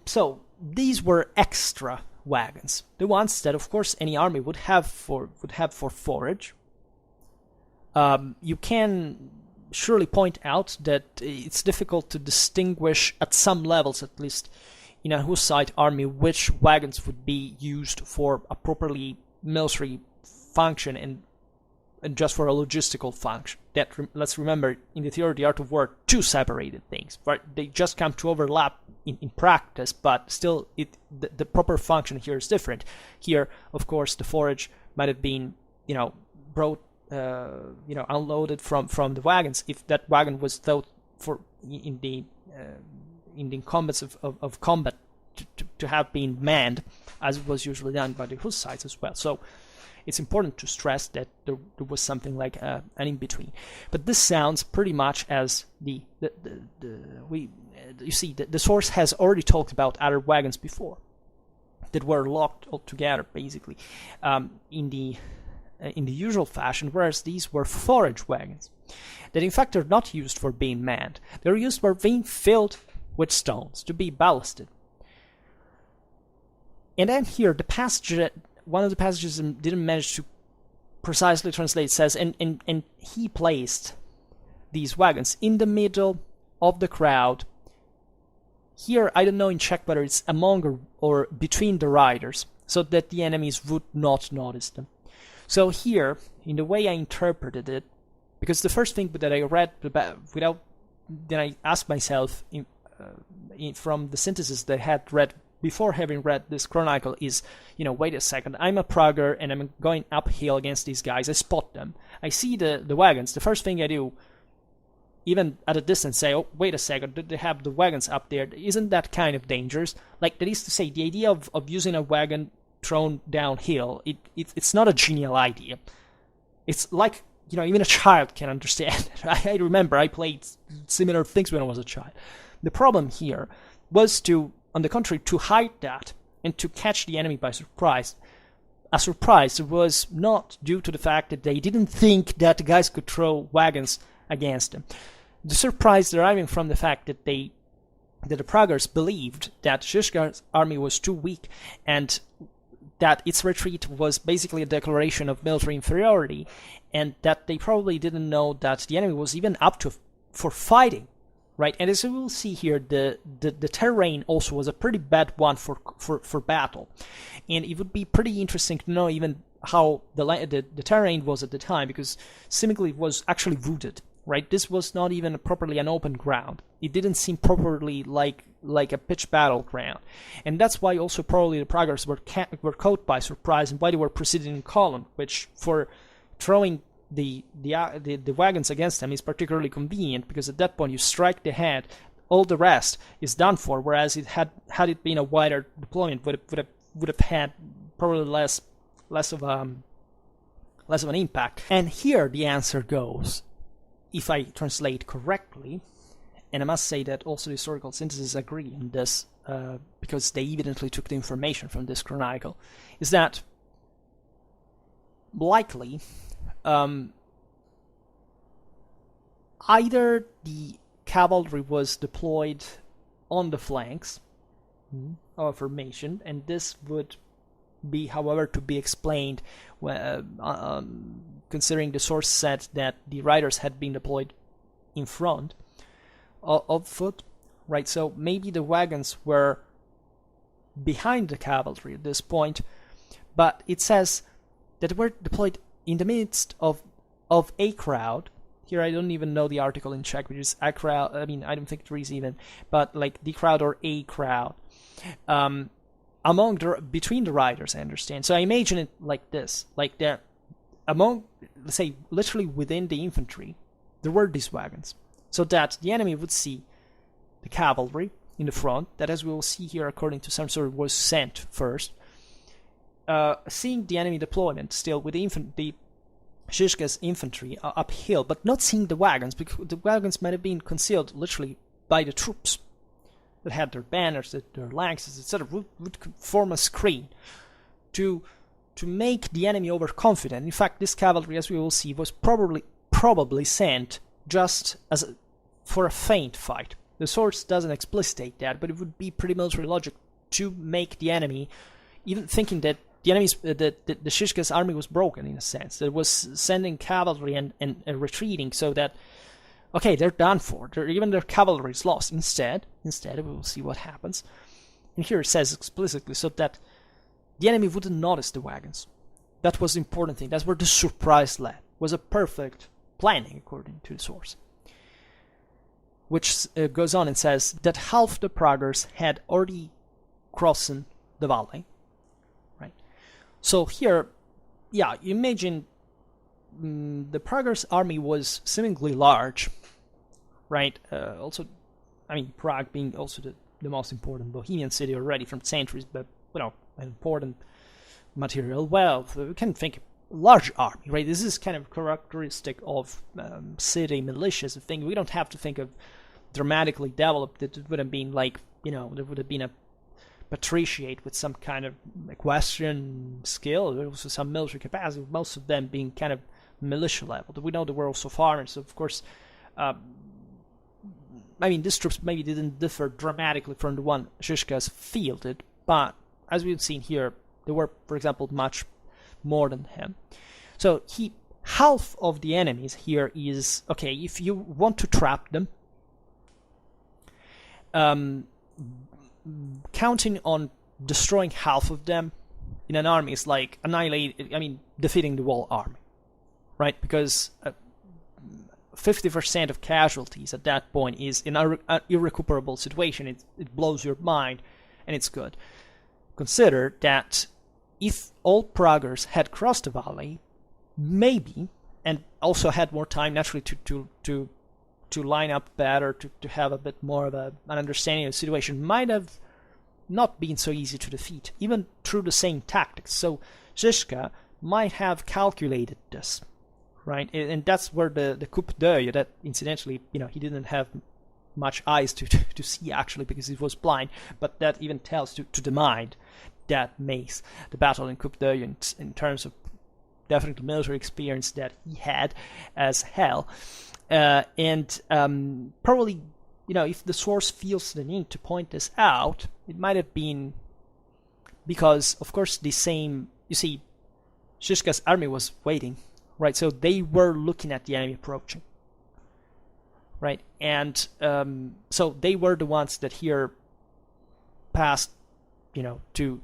So these were extra wagons, the ones that, of course, any army would have for forage. You can surely point out that it's difficult to distinguish at some levels, at least in a Hussite army, which wagons would be used for a properly military function and just for a logistical function. That let's remember, in the theory of the art of war, two separated things. Right? They just come to overlap in practice, but still, the proper function here is different. Here, of course, the forage might have been, brought, unloaded from the wagons. If that wagon was thought for in the incumbents of combat to have been manned, as was usually done by the Hussites as well. So it's important to stress that there was something like an in-between. But this sounds pretty much as the source has already talked about other wagons before that were locked all together, basically, in the usual fashion, whereas these were forage wagons that in fact are not used for being manned. They're used for being filled with stones to be ballasted. And then here, one of the passages didn't manage to precisely translate, says, and he placed these wagons in the middle of the crowd. Here, I don't know in Czech whether it's among or between the riders, so that the enemies would not notice them. So here, in the way I interpreted it, because the first thing that I read then I asked myself from the synthesis that I had read before having read this chronicle is, wait a second, I'm a Prager and I'm going uphill against these guys. I spot them. I see the wagons. The first thing I do, even at a distance, say, oh, wait a second, did they have the wagons up there? Isn't that kind of dangerous? Like, that is to say, the idea of using a wagon thrown downhill, it's not a genial idea. It's like, even a child can understand. I remember I played similar things when I was a child. The problem here was on the contrary, to hide that and to catch the enemy by surprise. A surprise was not due to the fact that they didn't think that the guys could throw wagons against them. The surprise deriving from the fact that the Pragers believed that Žižka's army was too weak and that its retreat was basically a declaration of military inferiority, and that they probably didn't know that the enemy was even up for fighting. Right, and as we will see here, the terrain also was a pretty bad one for battle, and it would be pretty interesting to know even how the terrain was at the time, because seemingly it was actually wooded. Right, this was not even properly an open ground. It didn't seem properly like a pitched battleground, and that's why also probably the Pragers were caught by surprise and why they were proceeding in column, which for throwing the wagons against them is particularly convenient, because at that point you strike the head, all the rest is done for. Whereas had it been a wider deployment, would have had probably less of an impact. And here the answer goes, if I translate correctly, and I must say that also the historical synthesis agree in this, because they evidently took the information from this chronicle, is that likely either the cavalry was deployed on the flanks of a formation, and this would be, however, to be explained considering the source said that the riders had been deployed in front of foot, right? So maybe the wagons were behind the cavalry at this point, but it says that they were deployed in the midst of a crowd. Here I don't even know the article in Czech, which is a crowd. I mean, I don't think there is even, but like the crowd or a crowd. Between the riders, I understand. So I imagine it like this, like that among, let's say, literally within the infantry, there were these wagons, so that the enemy would see the cavalry in the front, that, as we will see here, according to some sort, was sent first, seeing the enemy deployment still with the Žižka's infantry uphill, but not seeing the wagons, because the wagons might have been concealed literally by the troops that had their banners, their lances, etc., would form a screen to to make the enemy overconfident. In fact, this cavalry, as we will see, was probably sent just for a feint fight. The source doesn't explicitate that, but it would be pretty military logic to make the enemy, even thinking that the Shishka's army was broken in a sense. That it was sending cavalry and retreating, so that, okay, they're done for. Even their cavalry is lost. Instead, we will see what happens. And here it says explicitly, so that the enemy wouldn't notice the wagons. That was the important thing. That's where the surprise led. It was a perfect planning, according to the source. Which goes on and says that half the Praguers had already crossed the valley. Right. So here, yeah, imagine the Praguers' army was seemingly large. Right. Also, I mean, Prague being also the most important Bohemian city already from centuries, but an important material wealth. We can think large army, right? This is kind of characteristic of city militias. I think we don't have to think of dramatically developed. It would have been like, there would have been a patriciate with some kind of equestrian skill. There was some military capacity, most of them being kind of militia level. We know there were also farmers, so of course. These troops maybe didn't differ dramatically from the one Shishka's fielded, but as we've seen here, there were, for example, much more than him. So half of the enemies here is, okay, if you want to trap them, counting on destroying half of them in an army is like defeating the whole army, right? Because 50% of casualties at that point is an irrecuperable situation. It blows your mind, and it's good. Consider that if all Praguers had crossed the valley, maybe, and also had more time naturally to line up better, to have a bit more of an understanding of the situation, might have not been so easy to defeat, even through the same tactics. So Shishka might have calculated this, right? And that's where the coup d'oeil, that incidentally, he didn't have much eyes to see actually because he was blind, but that even tells to the mind that makes the battle in coup d'oeil in terms of definitely military experience that he had as hell. Probably, if the source feels the need to point this out, it might have been because, of course, Shishka's army was waiting, right? So they were looking at the enemy approaching, right? And so they were the ones that here passed, to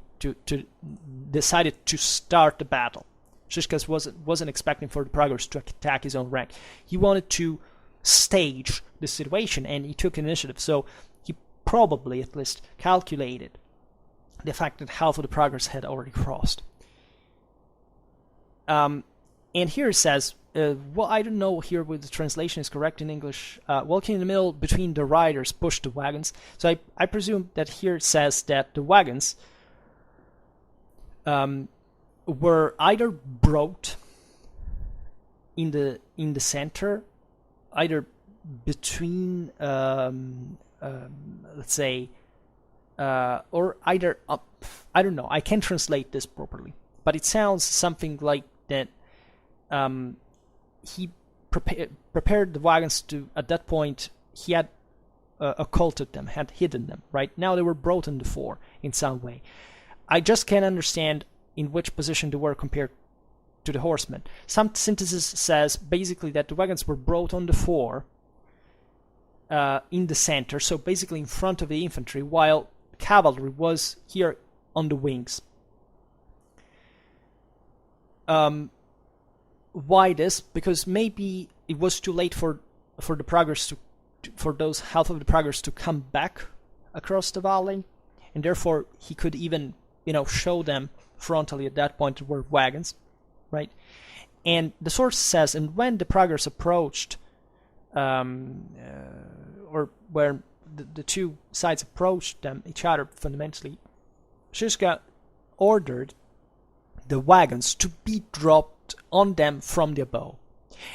decided to start the battle. Shishka wasn't expecting for the Praguers to attack his own rank. He wanted to stage the situation, and he took initiative. So he probably at least calculated the fact that half of the Praguers had already crossed. And here it says, I don't know here whether the translation is correct in English. Walking in the middle between the riders pushed the wagons. So I presume that here it says that the wagons were either brought in the center, either between let's say, or either up. I don't know. I can't translate this properly, but it sounds something like that. He prepared the wagons to. At that point, he had occulted them, had hidden them. Right now, they were brought in the fore in some way. I just can't understand in which position they were compared to the horsemen. Some synthesis says basically that the wagons were brought on the fore in the center, so basically in front of the infantry, while cavalry was here on the wings. Why this? Because maybe it was too late for the Praguers for those half of the Praguers to come back across the valley, and therefore he could even show them frontally at that point were wagons, right? And the source says, and when the Praguers approached, or where the two sides approached each other fundamentally, Shishka ordered the wagons to be dropped on them from the above,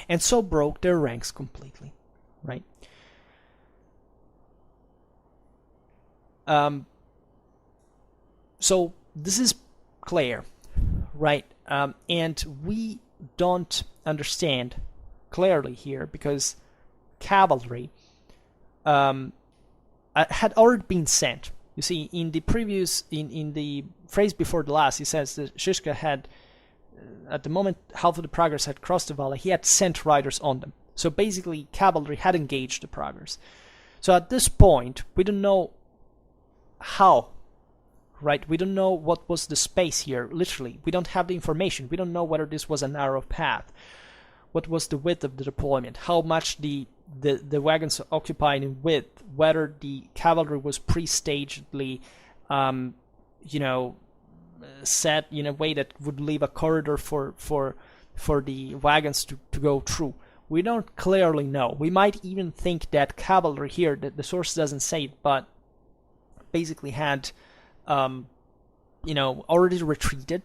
and so broke their ranks completely, right? So this is clear, right? And we don't understand clearly here because cavalry had already been sent. You see, in the previous, in the phrase before the last, he says that Žižka had, at the moment half of the Praguers had crossed the valley, he had sent riders on them. So basically, cavalry had engaged the Praguers. So at this point, we don't know how, right? We don't know what was the space here, literally. We don't have the information. We don't know whether this was a narrow path. What was the width of the deployment? How much the wagons occupied in width? Whether the cavalry was pre-stagedly, set in a way that would leave a corridor for the wagons to go through. We don't clearly know. We might even think that cavalry here, that the source doesn't say it, but basically had, already retreated,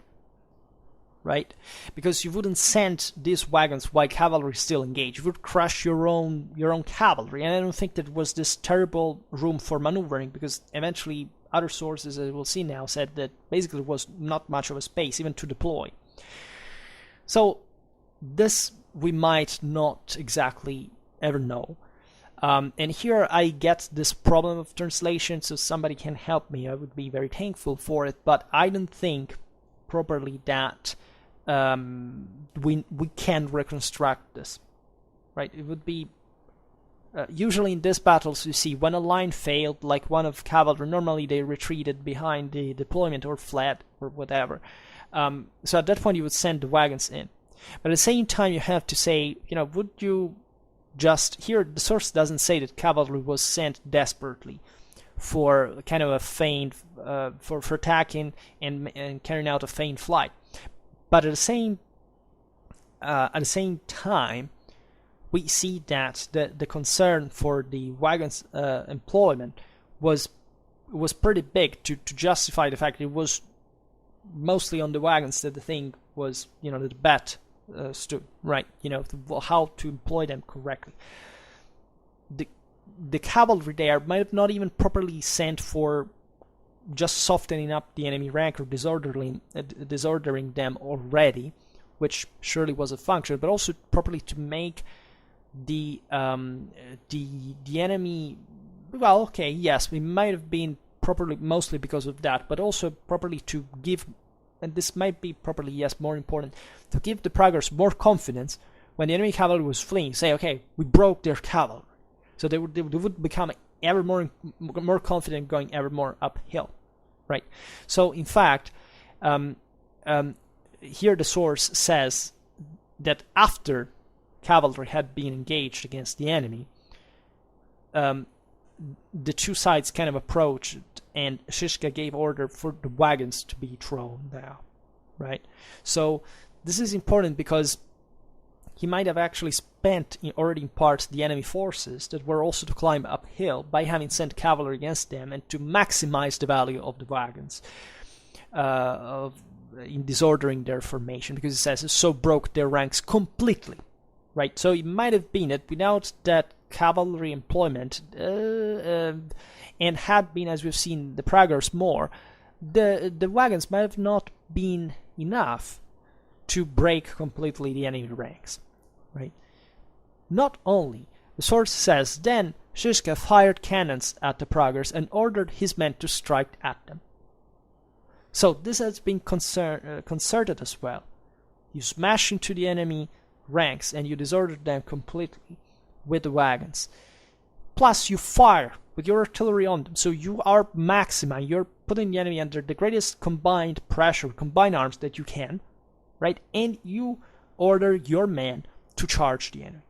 right? Because you wouldn't send these wagons while cavalry still engaged. You would crush your own cavalry, and I don't think that was this terrible room for maneuvering, because eventually other sources, as we'll see now, said that basically was not much of a space even to deploy. So this we might not exactly ever know. And here I get this problem of translation, so somebody can help me. I would be very thankful for it, but I don't think properly that we can reconstruct this, right? It would be usually in these battles, you see, when a line failed, like one of cavalry, normally they retreated behind the deployment or fled or whatever. So at that point you would send the wagons in. But at the same time you have to say, would you just, here the source doesn't say that cavalry was sent desperately for kind of a feint, for attacking and carrying out a feint flight. But at the same time, we see that the concern for the wagons' employment was pretty big to justify the fact that it was mostly on the wagons that the thing was, the bet stood, right? How to employ them correctly. The cavalry there might have not even properly sent for just softening up the enemy rank or disordering them already, which surely was a function, but also properly to make the enemy, well, okay, yes, we might have been properly, mostly because of that, but also properly to give, and this might be properly, yes, more important, to give the Praguers more confidence when the enemy cavalry was fleeing. Say, okay, we broke their cavalry, so they would become ever more confident, going ever more uphill, right? So in fact, here the source says that after cavalry had been engaged against the enemy, the two sides kind of approached, and Žižka gave order for the wagons to be thrown down, right? So this is important because he might have actually spent already in part the enemy forces that were also to climb uphill by having sent cavalry against them and to maximize the value of the wagons in disordering their formation, because it says it so broke their ranks completely. Right, so it might have been that without that cavalry employment, and had been, as we've seen, the Praguers more, the wagons might have not been enough to break completely the enemy ranks. Right. Not only, the source says, then Žižka fired cannons at the Praguers and ordered his men to strike at them. So this has been concerted as well. You smash into the enemy ranks and you disordered them completely with the wagons. Plus you fire with your artillery on them, so you are maximizing, you're putting the enemy under the greatest combined pressure, combined arms that you can, right? And you order your men to charge the enemy.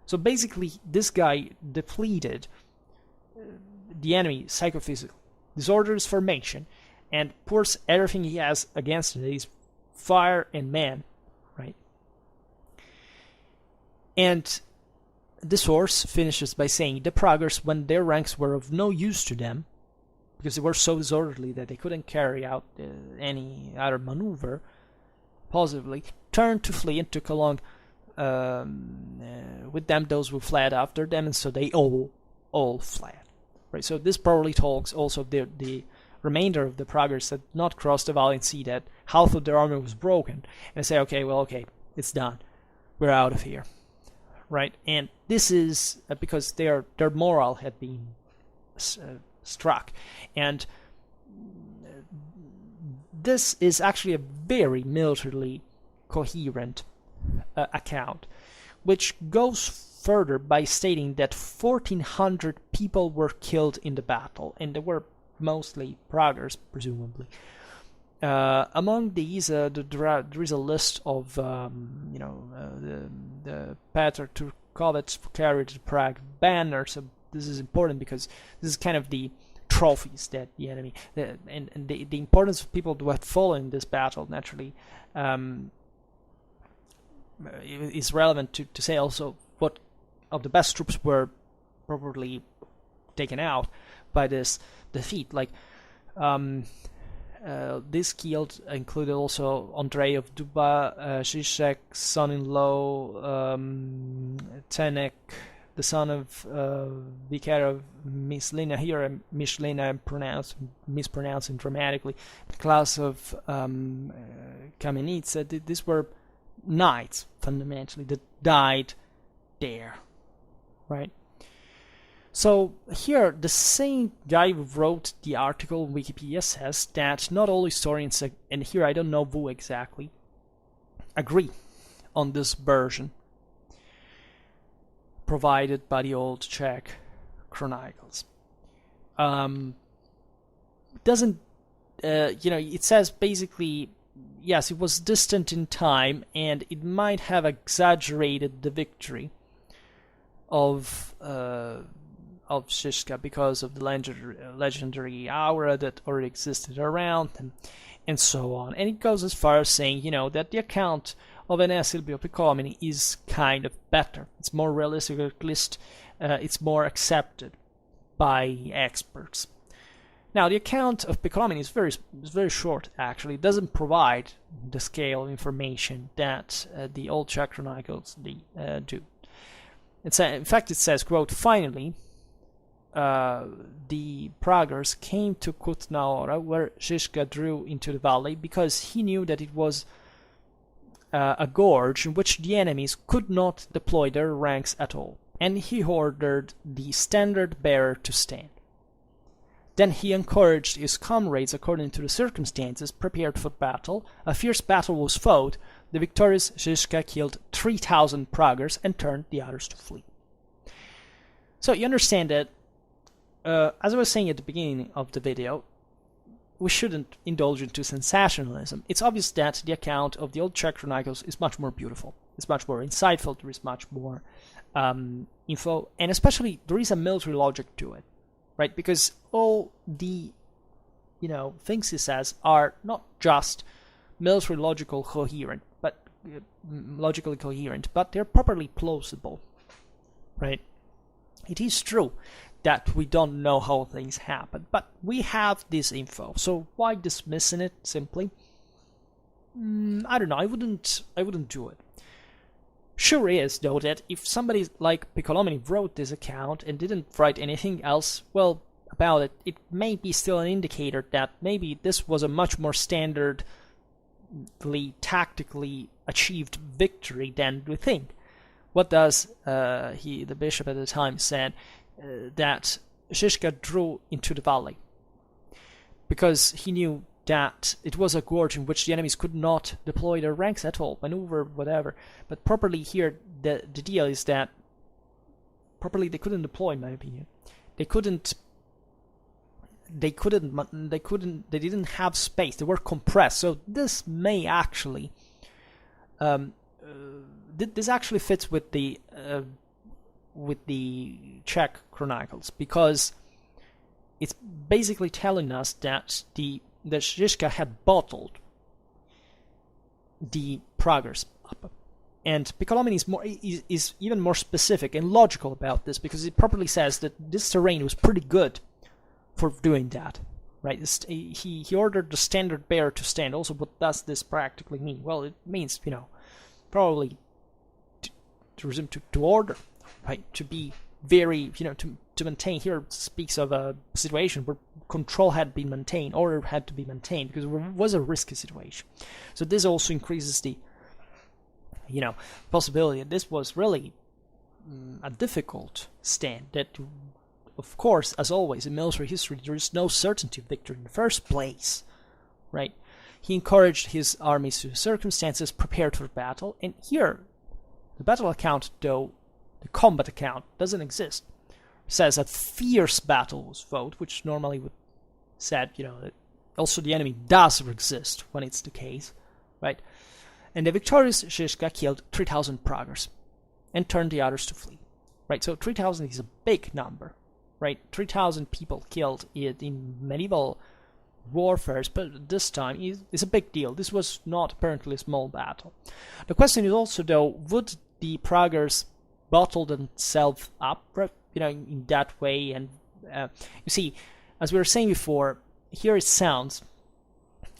So basically this guy depleted the enemy psychophysically, disorders formation, and pours everything he has against it, his fire and men, right? And the source finishes by saying the Praguers, when their ranks were of no use to them, because they were so disorderly that they couldn't carry out any other maneuver positively, turned to flee and took along with them those who fled after them, and so they all fled. Right. So this probably talks also of the remainder of the Praguers that not crossed the valley and see that half of their army was broken, and say, okay, well, okay, it's done, we're out of here, right? And this is because their morale had been struck, and this is actually a very militarily coherent account, which goes further by stating that 1,400 people were killed in the battle, and they were mostly Praguers, presumably. Among these, there is a list of, the Petr Turkovets who carried the Prague banner. So this is important because this is kind of the trophies that the enemy, and the importance of people who had fallen in this battle, naturally, is relevant to say also what of the best troops were probably taken out by this defeat. Like, this killed included also Andrei of Duba, Zizek, son-in-law, Tenek, the son of Vicar of Myslina. Here Myslina I'm mispronouncing dramatically. The class of Kamenitsa. These were knights, fundamentally, that died there, right? So here, the same guy who wrote the article on Wikipedia says that not all historians, and here I don't know who exactly, agree on this version provided by the old Czech chronicles. Doesn't, it says basically, yes, it was distant in time, and it might have exaggerated the victory of Shishka because of the legendary aura that already existed around him, and so on. And it goes as far as saying, that the account of Aeneas Silvio Piccolomini is kind of better. It's more realistic, or at least it's more accepted by experts. Now, the account of Piccolomini is very short, actually. It doesn't provide the scale of information that the old Czech chronicles do. In fact, it says, quote, finally, the Praguers came to Kutna-Hora, where Žižka drew into the valley, because he knew that it was a gorge in which the enemies could not deploy their ranks at all, and he ordered the standard bearer to stand. Then he encouraged his comrades according to the circumstances, prepared for battle. A fierce battle was fought. The victorious Žižka killed 3,000 Praguers and turned the others to flee. So you understand that, as I was saying at the beginning of the video, we shouldn't indulge into sensationalism. It's obvious that the account of the old Czech chronicles is much more beautiful. It's much more insightful. There is much more info, and especially there is a military logic to it, right? Because all the things he says are not just military logically coherent, but they're properly plausible, right? It is true that we don't know how things happen, but we have this info, so why dismissing it simply? I don't know. I wouldn't do it. Sure is, though, that if somebody like Piccolomini wrote this account and didn't write anything else, well, about it, it may be still an indicator that maybe this was a much more standardly, tactically achieved victory than we think. What does the bishop at the time said that Žižka drew into the valley because he knew that it was a gorge in which the enemies could not deploy their ranks at all, maneuver, whatever. But properly here, the deal is that properly they couldn't deploy, in my opinion. They didn't have space. They were compressed. So this may actually, this actually fits with the Czech chronicles, because it's basically telling us that the Žižka had bottled the Praguers up. And Piccolomini is even more specific and logical about this, because it properly says that this terrain was pretty good for doing that, right? He ordered the standard bearer to stand. Also, what does this practically mean? Well, it means, probably to resume to order, right? To be very, to maintain. Here speaks of a situation where control had been maintained, order had to be maintained, because it was a risky situation. So this also increases the, possibility that this was really a difficult stand. That, of course, as always in military history, there is no certainty of victory in the first place, right? He encouraged his armies to circumstances, prepared for battle, and here, the battle account, though, the combat account doesn't exist. It says that fierce battle was fought, which normally would said, that also the enemy does exist when it's the case, right? And the victorious Žižka killed 3,000 Praguers and turned the others to flee, right? So 3,000 is a big number, right? 3,000 people killed in medieval warfare, but this time is a big deal. This was not apparently a small battle. The question is also, though, would the Praguers bottle themselves up, in that way? And you see, as we were saying before, here it sounds,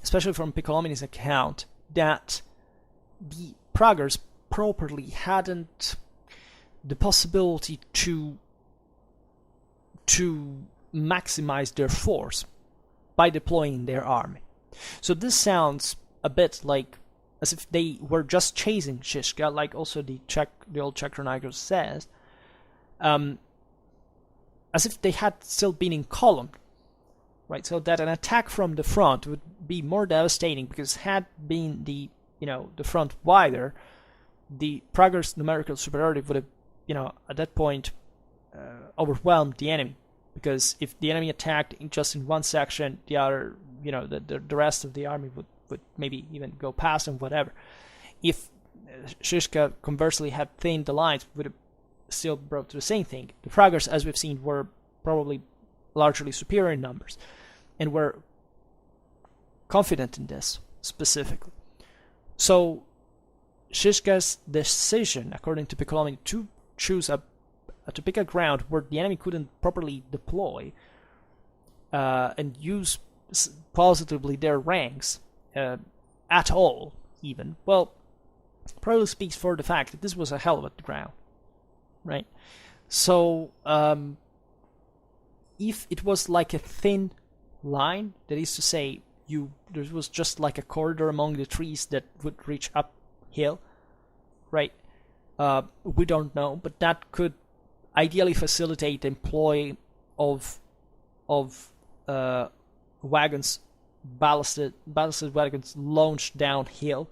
especially from Piccolomini's account, that the Praguers properly hadn't the possibility to maximize their force by deploying their army. So this sounds a bit like as if they were just chasing Žižka, like also the old Czech chronicler says, as if they had still been in column, right? So that an attack from the front would be more devastating, because had been the front wider, the Praguers' numerical superiority would have, at that point, overwhelmed the enemy. Because if the enemy attacked just in one section, the other, the rest of the army would maybe even go past and whatever. If Žižka conversely had thinned the lines, would have still brought to the same thing. The Praguers, as we've seen, were probably largely superior in numbers, and were confident in this specifically. So Žižka's decision, according to Piccolomini, to pick a ground where the enemy couldn't properly deploy and use positively their ranks at all, even, well, probably speaks for the fact that this was a hell of a ground, right? So if it was like a thin line, that is to say, there was just like a corridor among the trees that would reach uphill, right? We don't know, but that could ideally facilitate the employ of wagons, ballasted wagons launched downhill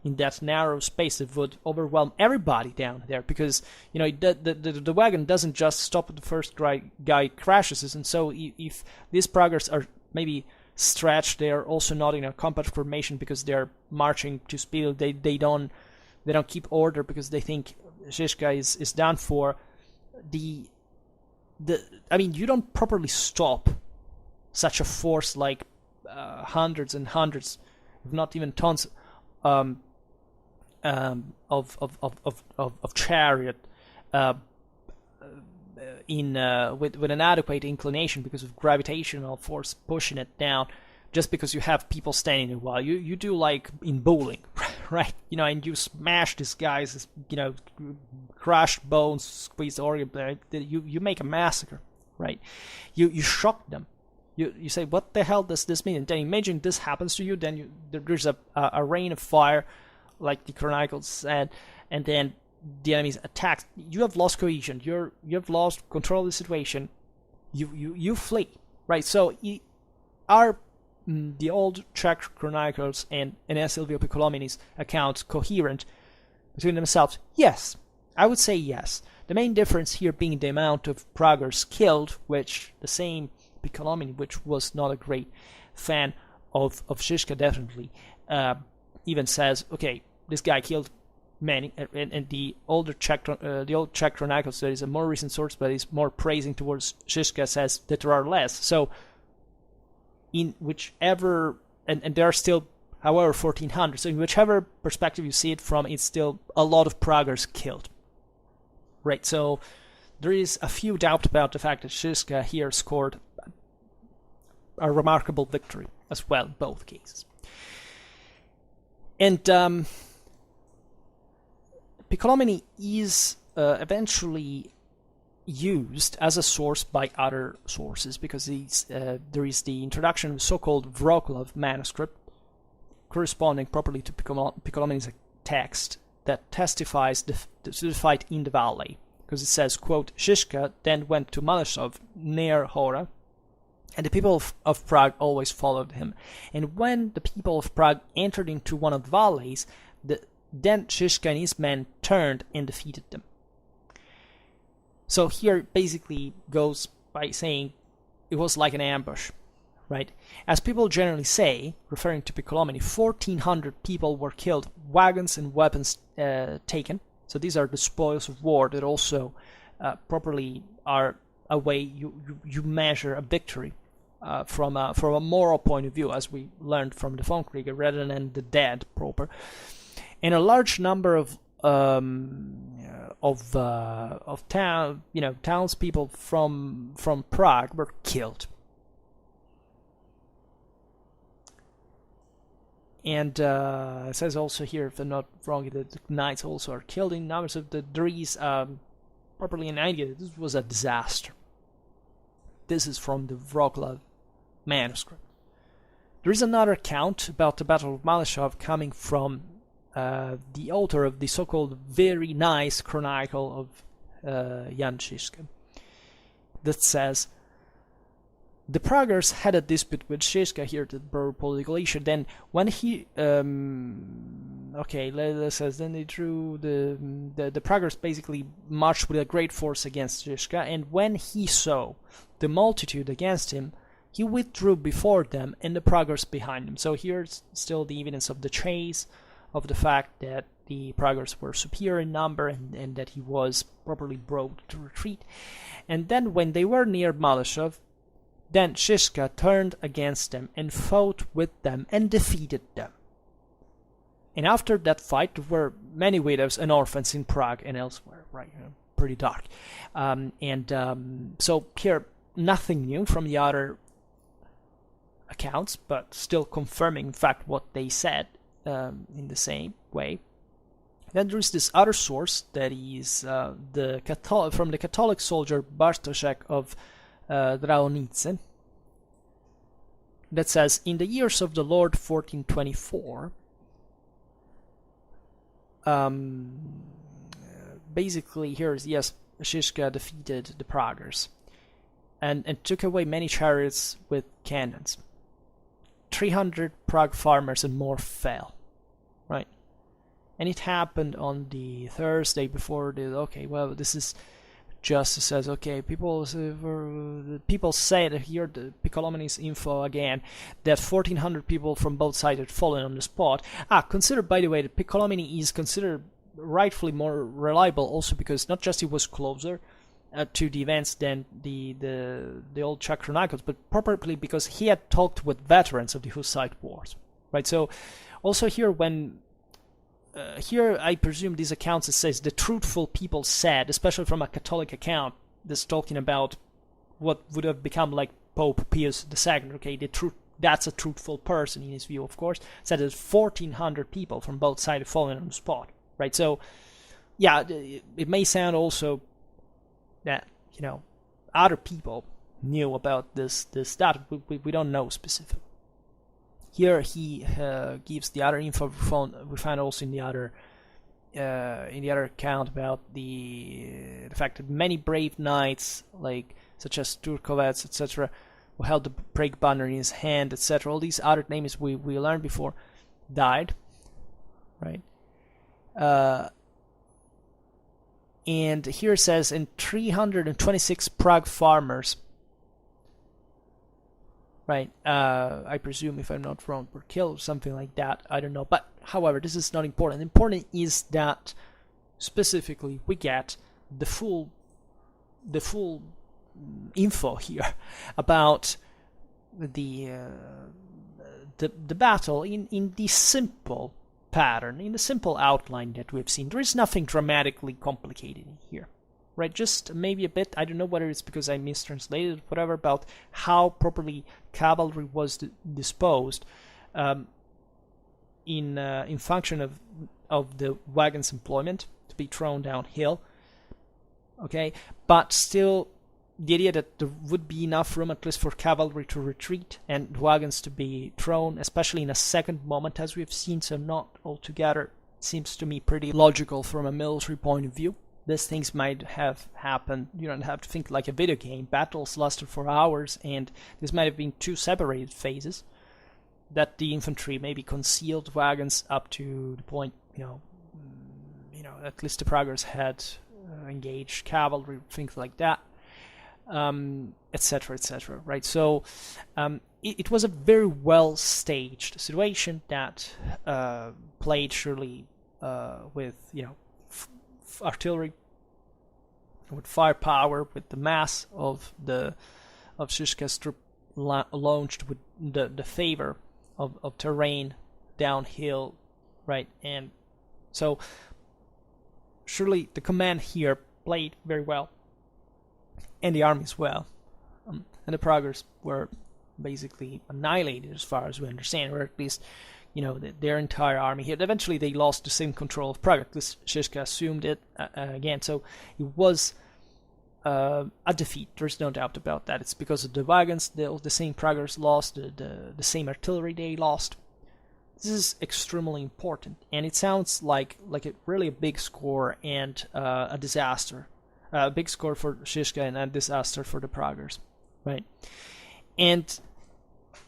in that narrow space that would overwhelm everybody down there, because the wagon doesn't just stop at the first guy crashes, and so if these Praguers are maybe stretched, they are also not in a compact formation because they're marching to speed. They don't keep order because they think Žižka is done for. You don't properly stop such a force like hundreds and hundreds, if not even tons, of chariot with an adequate inclination because of gravitational force pushing it down, just because you have people standing a while. You do like in bowling, right? And you smash these guys, crush bones, squeeze organ, you make a massacre, right? You shock them. You say, what the hell does this mean? And then imagine this happens to you, then there's a rain of fire, like the Chronicles said, and then the enemy's attacked. You have lost cohesion. You have lost control of the situation. You flee, right? So are the old Czech chronicles and Silvio Piccolomini's accounts coherent between themselves? Yes, I would say yes. The main difference here being the amount of Praguers killed, which the same Piccolomini, which was not a great fan of Žižka, definitely, even says, okay, this guy killed many, and the old Czech chronicles, that is a more recent source, but is more praising towards Žižka, says that there are less. So in whichever, and there are still, however, 1,400. So in whichever perspective you see it from, it's still a lot of Praguers killed, right? So there is a few doubt about the fact that Žižka here scored a remarkable victory as well in both cases. And Piccolomini is eventually used as a source by other sources, because there is the introduction of the so-called Wroclaw manuscript, corresponding properly to Piccolomini's text, that testifies to the fight in the valley, because it says, quote, Žižka then went to Malešov near Hora, and the people of Prague always followed him. And when the people of Prague entered into one of the valleys, then Žižka and his men turned and defeated them. So here basically goes by saying it was like an ambush, right? As people generally say, referring to Piccolomini, 1,400 people were killed, wagons and weapons taken. So these are the spoils of war that also properly are a way you measure a victory from a moral point of view, as we learned from the Von Kriege, rather than the dead proper. And a large number of townspeople from Prague were killed. And it says also here, if I'm not wrong, that the knights also are killed in numbers. So there is properly an idea that this was a disaster. This is from the Wroclaw manuscript. There is another account about the Battle of Malešov coming from the author of the so-called very nice chronicle of Jan Žižka, that says, the Praguers had a dispute with Žižka here, the political issue. Then when he says then they drew the Praguers basically marched with a great force against Žižka, and when he saw the multitude against him, he withdrew before them and the Praguers behind him. So here's still the evidence of the chase, of the fact that the Praguers were superior in number, and that he was properly brought to retreat. And then when they were near Malishev, then Žižka turned against them and fought with them and defeated them. And after that fight, there were many widows and orphans in Prague and elsewhere, right? Pretty dark. So here, nothing new from the other accounts, but still confirming, in fact, what they said in the same way. Then there is this other source that is from the Catholic soldier Bartoszek of Draonice, that says, in the years of the Lord 1424, basically here is, yes, Žižka defeated the Praguers and took away many chariots with cannons. 300 Prague farmers and more fell, right? And it happened on the Thursday before this is just says, okay, people say that here, the Piccolomini's info again, that 1,400 people from both sides had fallen on the spot. Consider, by the way, that Piccolomini is considered rightfully more reliable also because not just he was closer to the events than the old Czech chronicles, but probably because he had talked with veterans of the Hussite wars, right? So also here, when here I presume these accounts, it says the truthful people said, especially from a Catholic account that's talking about what would have become like Pope Pius II, okay, that's a truthful person in his view, of course, said that 1,400 people from both sides had fallen on the spot, right? So yeah, it may sound also that, other people knew about this that we don't know specifically. Here he gives the other info we found also in the other account about the fact that many brave knights, such as Turkovec, etc., who held the Prague banner in his hand, etc., all these other names we learned before, died, right? And here it says, in 326 Prague farmers, right, I presume, if I'm not wrong, were killed or something like that, I don't know. But however, this is not important. Important is that specifically we get the full info here about the battle in the simple pattern, in the simple outline that we've seen. There is nothing dramatically complicated here, right? Just maybe a bit, I don't know whether it's because I mistranslated, whatever, about how properly cavalry was disposed in function of the wagon's employment to be thrown downhill. Okay, but still, the idea that there would be enough room at least for cavalry to retreat and wagons to be thrown, especially in a second moment, as we've seen, so not altogether, seems to me pretty logical from a military point of view. These things might have happened. You don't have to think like a video game. Battles lasted for hours, and this might have been two separated phases. That the infantry maybe concealed wagons up to the point, at least the Praguers had engaged cavalry, things like that, etc., etc. Right? So it was a very well staged situation that played surely with artillery, with firepower, with the mass of Szyszka's troop launched with the favor of terrain downhill, right? And so surely the command here played very well, and the army as well, and the Praguers were basically annihilated as far as we understand, or at least their entire army here. Eventually they lost the same control of Prague, because Szyszka assumed it again, so it was a defeat. There's no doubt about that. It's because of the wagons, the same Praguers lost, the same artillery they lost. This is extremely important, and it sounds like really a big score and a disaster. A big score for Szyszka and a disaster for the Praguers, right? And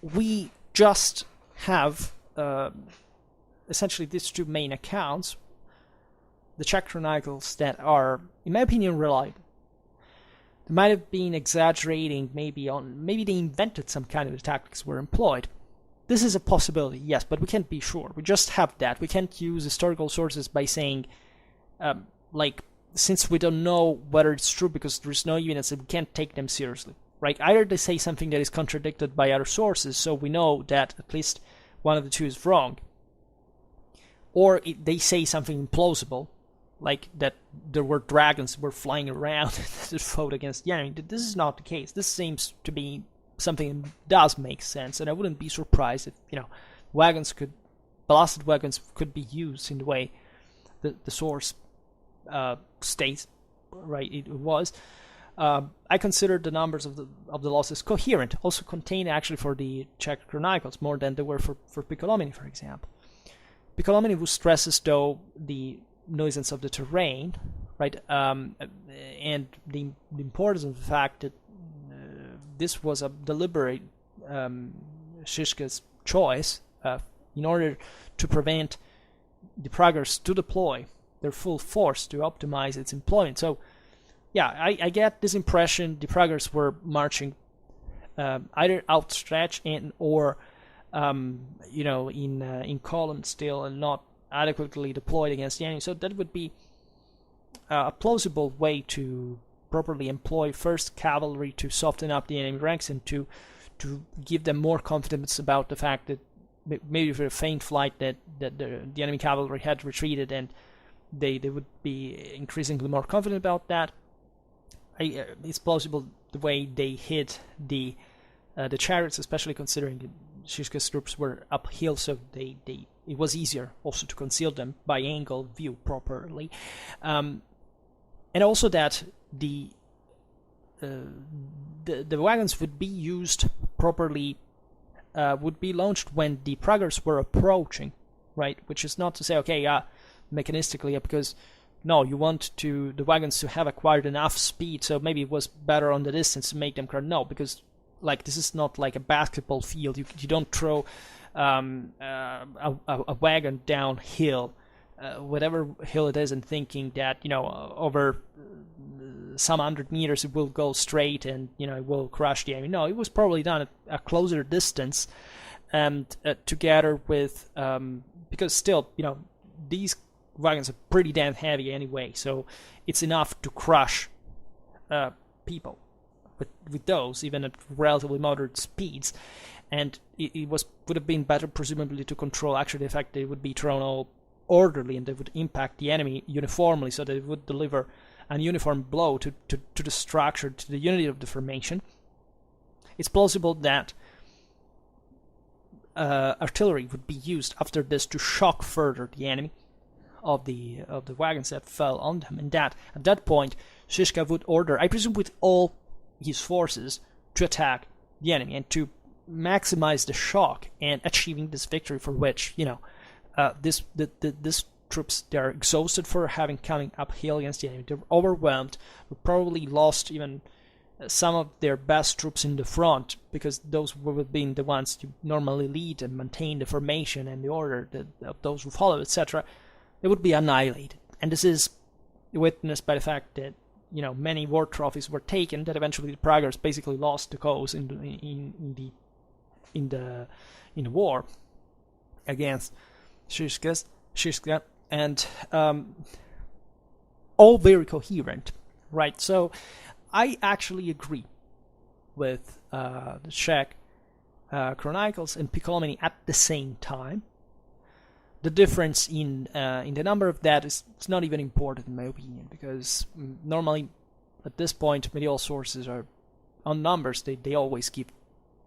we just have essentially these two main accounts, the Czech chronicles, that are, in my opinion, reliable. They might have been exaggerating, maybe they invented some kind of the tactics were employed. This is a possibility, yes, but we can't be sure. We just have that. We can't use historical sources by saying, since we don't know whether it's true because there's no evidence, we can't take them seriously, right? Either they say something that is contradicted by other sources, so we know that at least one of the two is wrong, or they say something implausible, like that there were dragons were flying around that fought against the enemy. This is not the case. This seems to be something that does make sense, and I wouldn't be surprised if blasted wagons could be used in the way the source states, right? It was. I consider the numbers of the losses coherent, also contained actually for the Czech chronicles more than they were for Piccolomini, for example. Piccolomini would stress as though the nuisance of the terrain, right, and the importance of the fact that this was a deliberate Szyszka's choice in order to prevent the Praguers to deploy their full force to optimize its employment. So, yeah, I get this impression the Praguers were marching either outstretched or in column still and not adequately deployed against the enemy. So that would be a plausible way to properly employ first cavalry to soften up the enemy ranks and to give them more confidence about the fact that maybe for a faint flight that the enemy cavalry had retreated, and they would be increasingly more confident about that. It's plausible the way they hit the chariots, especially considering Szyszka's troops were uphill, so it was easier also to conceal them by angle view properly, and also that the wagons would be used properly, would be launched when the Praguers were approaching, right? Which is not to say, mechanistically, because no, you want the wagons to have acquired enough speed, so maybe it was better on the distance to make them correct. No, because this is not like a basketball field. You don't throw a wagon downhill, whatever hill it is, and thinking that over some 100 meters it will go straight and it will crush the enemy. No, it was probably done at a closer distance, and together with because still these wagons are pretty damn heavy anyway, so it's enough to crush people with those, even at relatively moderate speeds. And it would have been better, presumably, to control actually the fact that it would be thrown all orderly and they would impact the enemy uniformly, so that it would deliver an uniform blow to the structure, to the unity of the formation. It's plausible that artillery would be used after this to shock further the enemy of the wagons that fell on them, and that at that point Shishka would order, I presume with all his forces, to attack the enemy and to maximize the shock and achieving this victory for which, this troops, they're exhausted for having coming uphill against the enemy. They're overwhelmed. They probably lost even some of their best troops in the front, because those would have been the ones to normally lead and maintain the formation and the order of those who follow, etc. They would be annihilated. And this is witnessed by the fact that many war trophies were taken, that eventually the Praguers basically lost the cause in the war against Shishka, and all very coherent, right? So I actually agree with the Czech Chronicles and Piccolomini at the same time. The difference in the number of that is not even important in my opinion, because normally at this point medieval sources are on numbers. They always give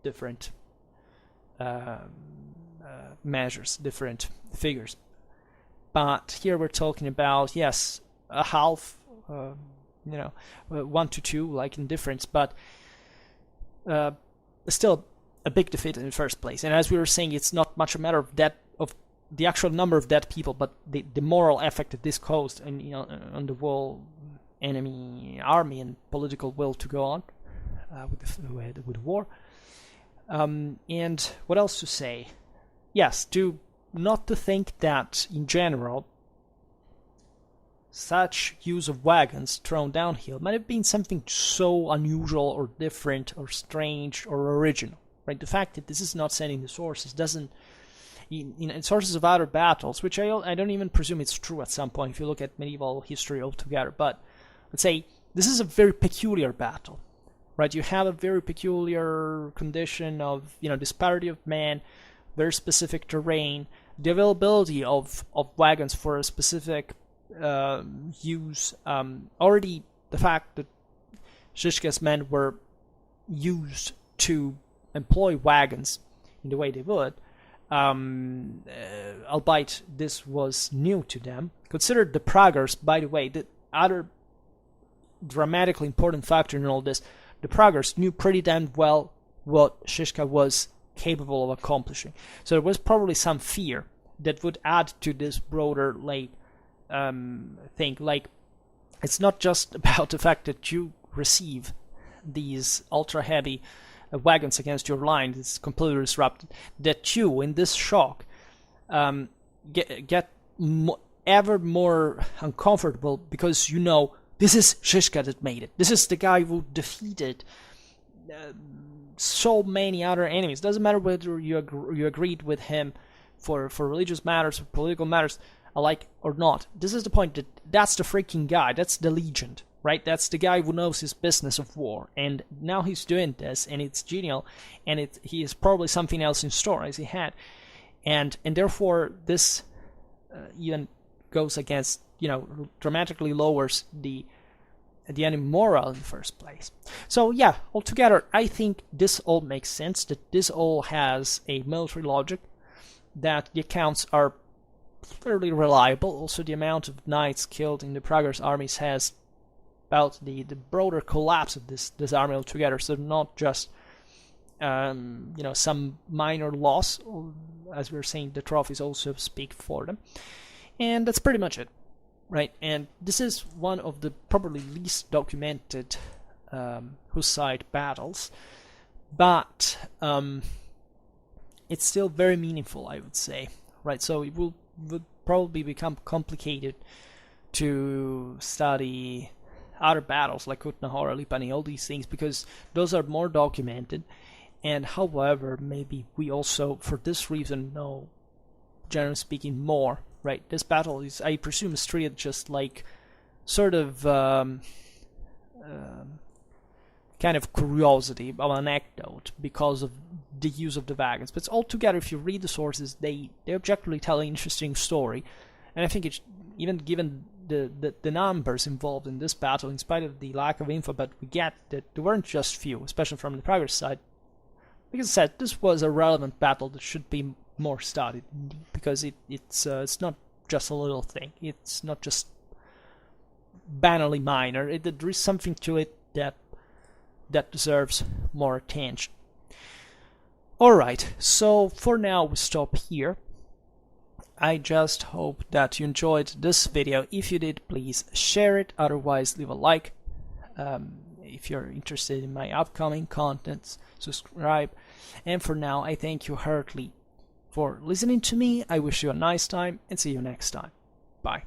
different measures, different figures. But here we're talking about, yes, a half, 1 to 2, like in difference, but still a big defeat in the first place. And as we were saying, it's not much a matter of the actual number of dead people, but the moral effect that this caused, and on the whole enemy army and political will to go on with the war. And what else to say? Yes, not to think that in general such use of wagons thrown downhill might have been something so unusual or different or strange or original, right? The fact that this is not said in the sources doesn't, in sources of other battles, which I don't even presume it's true at some point if you look at medieval history altogether, but let's say this is a very peculiar battle, right? You have a very peculiar condition of, disparity of man, very specific terrain, the availability of wagons for a specific use, already the fact that Shishka's men were used to employ wagons in the way they would, albeit this was new to them. Consider the Praguers, by the way, the other dramatically important factor in all this. The Praguers knew pretty damn well what Shishka was capable of accomplishing. So there was probably some fear that would add to this broader thing. Like, it's not just about the fact that you receive these ultra heavy wagons against your line, it's completely disrupted, that you, in this shock, get ever more uncomfortable, because this is Shishka that made it. This is the guy who defeated so many other enemies. Doesn't matter whether you agreed with him for religious matters or political matters alike or not. This is the point, that's the freaking guy. That's the legend, right? That's the guy who knows his business of war. And now he's doing this, and it's genial, and he has probably something else in store as he had. And therefore, this even goes against, dramatically lowers the enemy morale in the first place. So yeah, altogether, I think this all makes sense, that this all has a military logic, that the accounts are fairly reliable. Also, the amount of knights killed in the Praguers' armies has about the broader collapse of this army altogether, so not just some minor loss. As we were saying, the trophies also speak for them. And that's pretty much it, right? And this is one of the probably least documented Hussite battles, but it's still very meaningful, I would say, right? So it would probably become complicated to study other battles like Kutna-Hora, Lipany, all these things, because those are more documented. And however, maybe we also, for this reason, know, generally speaking, more, right? This battle is, I presume, is treated just like sort of kind of curiosity, of an anecdote, because of the use of the wagons. But altogether, if you read the sources, they objectively tell an interesting story. And I think it's, even given the numbers involved in this battle, in spite of the lack of info, but we get that there weren't just few, especially from the Praguer side. Like I said, this was a relevant battle that should be more studied, because it's not just a little thing. It's not just banally minor. There is something to it that deserves more attention. Alright, so for now we stop here. I just hope that you enjoyed this video. If you did, please share it. Otherwise, leave a like. If you're interested in my upcoming contents, subscribe. And for now, I thank you heartily for listening to me. I wish you a nice time and see you next time. Bye.